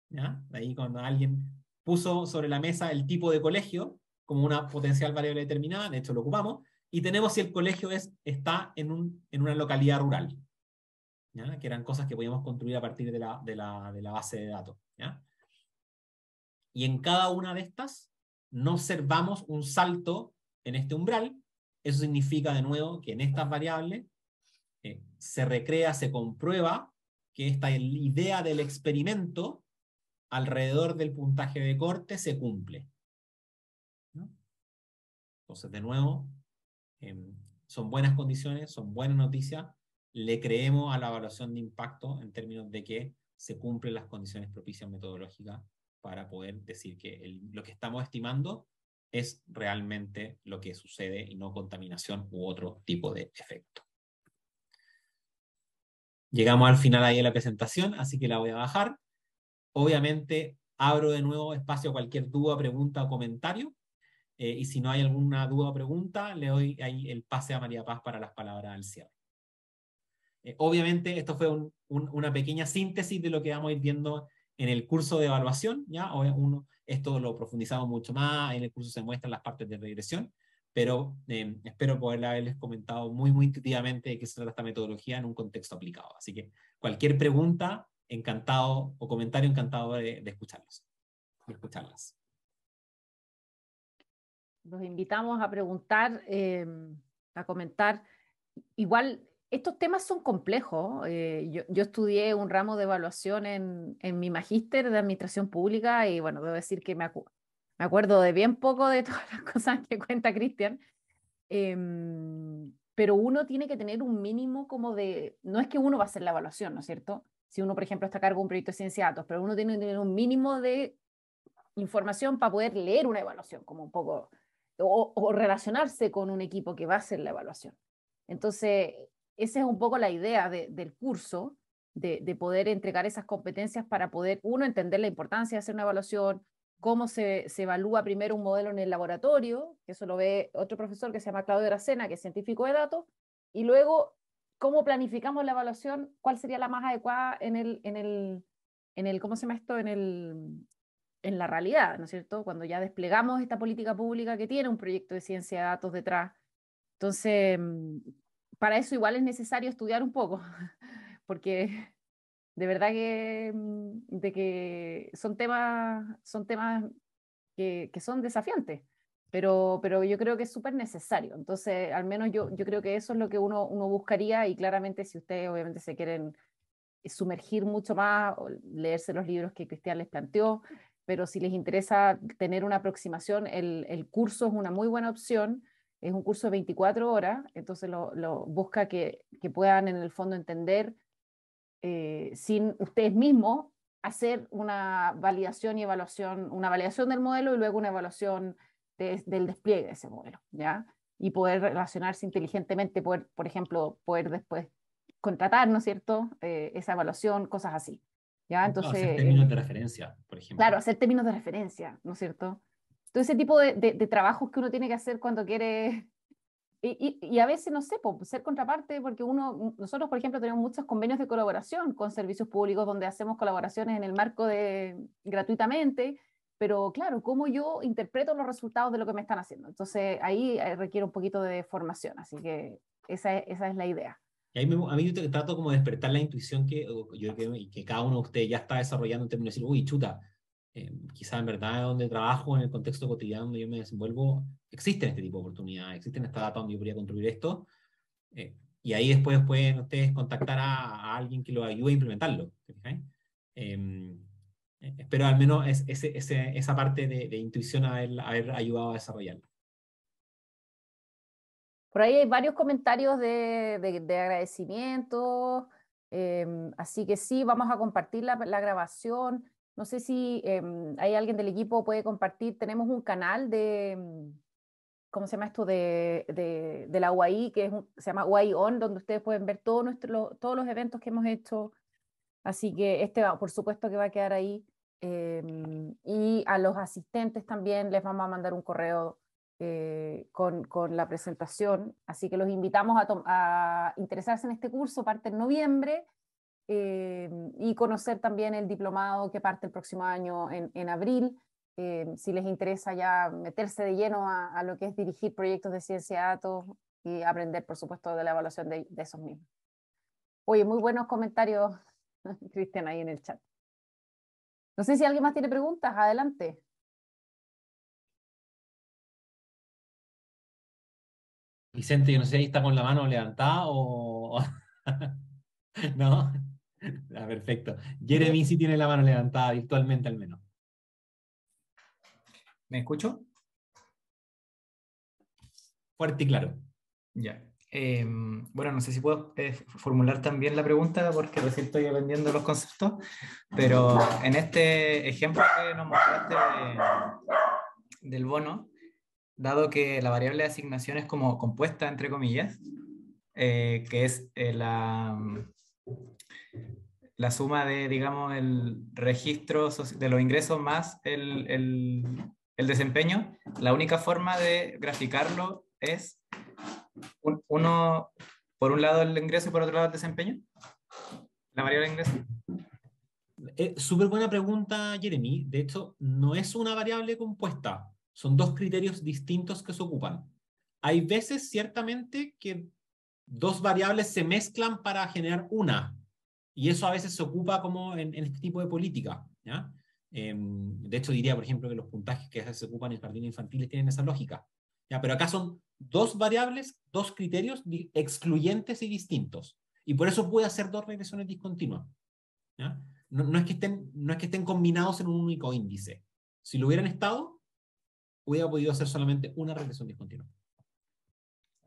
¿ya? Ahí cuando alguien puso sobre la mesa el tipo de colegio como una potencial variable determinada, de hecho lo ocupamos, y tenemos si el colegio está en una localidad rural, ¿ya? Que eran cosas que podíamos construir a partir de la base de datos. ¿Ya? Y en cada una de estas no observamos un salto en este umbral. Eso significa de nuevo que en estas variables se recrea, se comprueba que esta idea del experimento alrededor del puntaje de corte se cumple. ¿No? Entonces, de nuevo, son buenas condiciones, son buenas noticias. Le creemos a la evaluación de impacto en términos de que se cumplen las condiciones propicias metodológicas para poder decir que lo que estamos estimando es realmente lo que sucede y no contaminación u otro tipo de efecto. Llegamos al final ahí de la presentación, así que la voy a bajar. Obviamente, abro de nuevo espacio a cualquier duda, pregunta o comentario. Y si no hay alguna duda o pregunta, le doy ahí el pase a María Paz para las palabras al cierre. Obviamente, esto fue una pequeña síntesis de lo que vamos a ir viendo en el curso de evaluación. ¿Ya? Esto lo profundizamos mucho más, en el curso se muestran las partes de regresión, pero espero poder haberles comentado muy intuitivamente de qué se trata esta metodología en un contexto aplicado. Así que cualquier pregunta, encantado, o comentario, encantado de escucharlos. De escucharlas. Los invitamos a preguntar, a comentar. Igual estos temas son complejos. Yo estudié un ramo de evaluación en mi magíster de administración pública y bueno, debo decir que me acuerdo de bien poco de todas las cosas que cuenta Cristian. Pero uno tiene que tener un mínimo como de, no es que uno va a hacer la evaluación, ¿no es cierto? Si uno, por ejemplo, está a cargo de un proyecto de ciencia de datos, pero uno tiene que tener un mínimo de información para poder leer una evaluación, como un poco, o relacionarse con un equipo que va a hacer la evaluación. Entonces, esa es un poco la idea del curso, de poder entregar esas competencias para poder, uno, entender la importancia de hacer una evaluación, cómo se evalúa primero un modelo en el laboratorio, que eso lo ve otro profesor que se llama Claudio Aracena, que es científico de datos, y luego cómo planificamos la evaluación, cuál sería la más adecuada ¿cómo se llama esto? En la realidad, ¿no es cierto? Cuando ya desplegamos esta política pública que tiene un proyecto de ciencia de datos detrás. Entonces, para eso igual es necesario estudiar un poco, porque de verdad que son temas que son desafiantes, pero yo creo que es súper necesario. Entonces, al menos yo creo que eso es lo que uno buscaría y claramente si ustedes obviamente se quieren sumergir mucho más, o leerse los libros que Cristian les planteó, pero si les interesa tener una aproximación, el curso es una muy buena opción. Es un curso de 24 horas, entonces busca que puedan en el fondo entender sin ustedes mismos hacer una validación y evaluación, una validación del modelo y luego una evaluación del despliegue de ese modelo, ¿ya? Y poder relacionarse inteligentemente, por ejemplo, poder después contratar, ¿no es cierto? Esa evaluación, cosas así, ¿ya? Entonces, hacer términos de referencia, por ejemplo. claro, hacer términos de referencia, ¿no es cierto? Todo ese tipo de trabajos que uno tiene que hacer cuando quiere y a veces, no sé, ser contraparte, porque nosotros, por ejemplo, tenemos muchos convenios de colaboración con servicios públicos donde hacemos colaboraciones en el marco de gratuitamente, pero claro, ¿cómo yo interpreto los resultados de lo que me están haciendo? Entonces, ahí requiere un poquito de formación, así que esa es la idea. Y a mí yo trato como de despertar la intuición que cada uno de ustedes ya está desarrollando en términos de decir, uy, chuta, quizá en verdad donde trabajo, en el contexto cotidiano donde yo me desenvuelvo, existen este tipo de oportunidades, existen esta data donde yo podría construir esto, y ahí después pueden ustedes contactar a alguien que lo ayude a implementarlo. Espero al menos esa parte de intuición haber ayudado a desarrollarlo. Por ahí hay varios comentarios de agradecimiento, así que sí, vamos a compartir la grabación. No sé si hay alguien del equipo puede compartir. Tenemos un canal ¿cómo se llama esto? De la UAI, se llama UAI On, donde ustedes pueden ver todos los eventos que hemos hecho. Así que por supuesto que va a quedar ahí. Y a los asistentes también les vamos a mandar un correo con la presentación. Así que los invitamos a interesarse en este curso, parte en noviembre, y conocer también el diplomado que parte el próximo año en abril. Si les interesa ya meterse de lleno a lo que es dirigir proyectos de ciencia de datos y aprender, por supuesto, de la evaluación de esos mismos. Oye, muy buenos comentarios, Cristian, ahí en el chat. No sé si alguien más tiene preguntas, adelante. Vicente, yo no sé si está con la mano levantada o... ¿No? Ah, perfecto. Jeremy sí tiene la mano levantada virtualmente al menos. ¿Me escucho? Fuerte y claro. Ya. Bueno, no sé si puedo formular también la pregunta porque recién estoy aprendiendo los conceptos, pero en este ejemplo que nos mostraste del bono, dado que la variable de asignación es como compuesta, entre comillas, que es la suma de, digamos, el registro de los ingresos más el desempeño, la única forma de graficarlo es uno, por un lado el ingreso y por otro lado el desempeño, la variable de ingreso. Súper buena pregunta, Jeremy. De hecho, no es una variable compuesta. Son dos criterios distintos que se ocupan. Hay veces, ciertamente, que dos variables se mezclan para generar una. Y eso a veces se ocupa como en este tipo de política, ¿ya? De hecho, diría, por ejemplo, que los puntajes que a veces se ocupan en jardines infantiles tienen esa lógica. ¿ya? Pero acá son dos variables, dos criterios excluyentes y distintos. Y por eso puede hacer dos regresiones discontinuas. ¿Ya? No es que estén combinados en un único índice. Si lo hubieran estado, hubiera podido hacer solamente una regresión discontinua.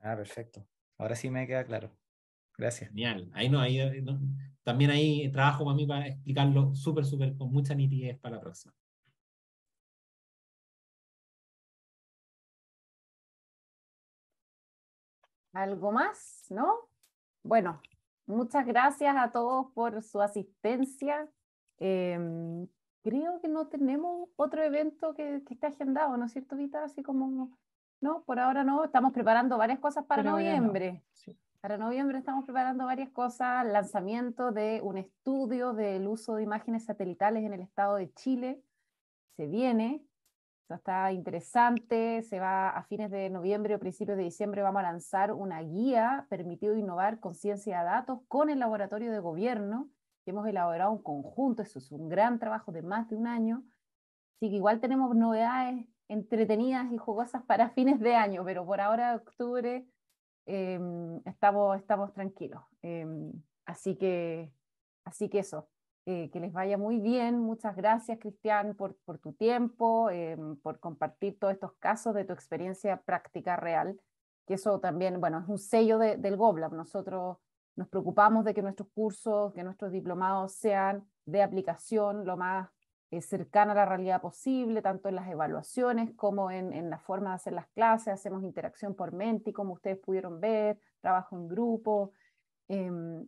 Ah, perfecto. Ahora sí me queda claro. Gracias. Genial. También hay trabajo para mí para explicarlo súper, con mucha nitidez para la próxima. ¿Algo más? ¿No? Bueno, muchas gracias a todos por su asistencia. Creo que no tenemos otro evento que esté agendado, ¿no es cierto, Vita? Así como, no, por ahora no. Estamos preparando varias cosas para Por ahora no. noviembre. Sí. Para noviembre estamos preparando varias cosas, lanzamiento de un estudio del uso de imágenes satelitales en el estado de Chile. Se viene, esto está interesante, se va a fines de noviembre o principios de diciembre, vamos a lanzar una guía permitido innovar con ciencia de datos con el laboratorio de gobierno, que hemos elaborado un conjunto, eso es un gran trabajo de más de un año, así que igual tenemos novedades entretenidas y jugosas para fines de año, pero por ahora octubre estamos tranquilos. Así que eso, que les vaya muy bien. Muchas gracias, Cristian, por tu tiempo, por compartir todos estos casos de tu experiencia práctica real, que eso también, bueno, es un sello del GobLab. Nosotros nos preocupamos de que nuestros cursos, que nuestros diplomados sean de aplicación lo más cercana a la realidad posible, tanto en las evaluaciones como en la forma de hacer las clases. Hacemos interacción por Menti, como ustedes pudieron ver, trabajo en grupo.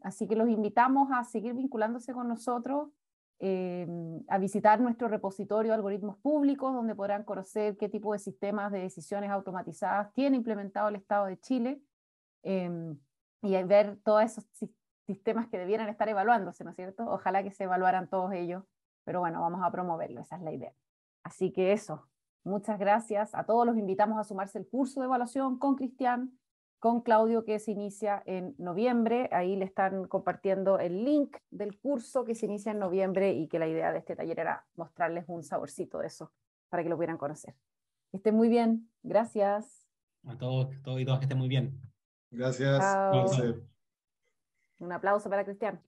Así que los invitamos a seguir vinculándose con nosotros, a visitar nuestro repositorio de algoritmos públicos, donde podrán conocer qué tipo de sistemas de decisiones automatizadas tiene implementado el Estado de Chile, y ver todos esos sistemas que debieran estar evaluándose, ¿no es cierto? Ojalá que se evaluaran todos ellos, pero bueno, vamos a promoverlo, esa es la idea. Así que eso, muchas gracias. A todos los invitamos a sumarse al curso de evaluación con Cristian, con Claudio, que se inicia en noviembre. Ahí le están compartiendo el link del curso que se inicia en noviembre y que la idea de este taller era mostrarles un saborcito de eso para que lo pudieran conocer. Que estén muy bien. Gracias. A todos y todas que estén muy bien. Gracias. Chao. José. Un aplauso para Cristian.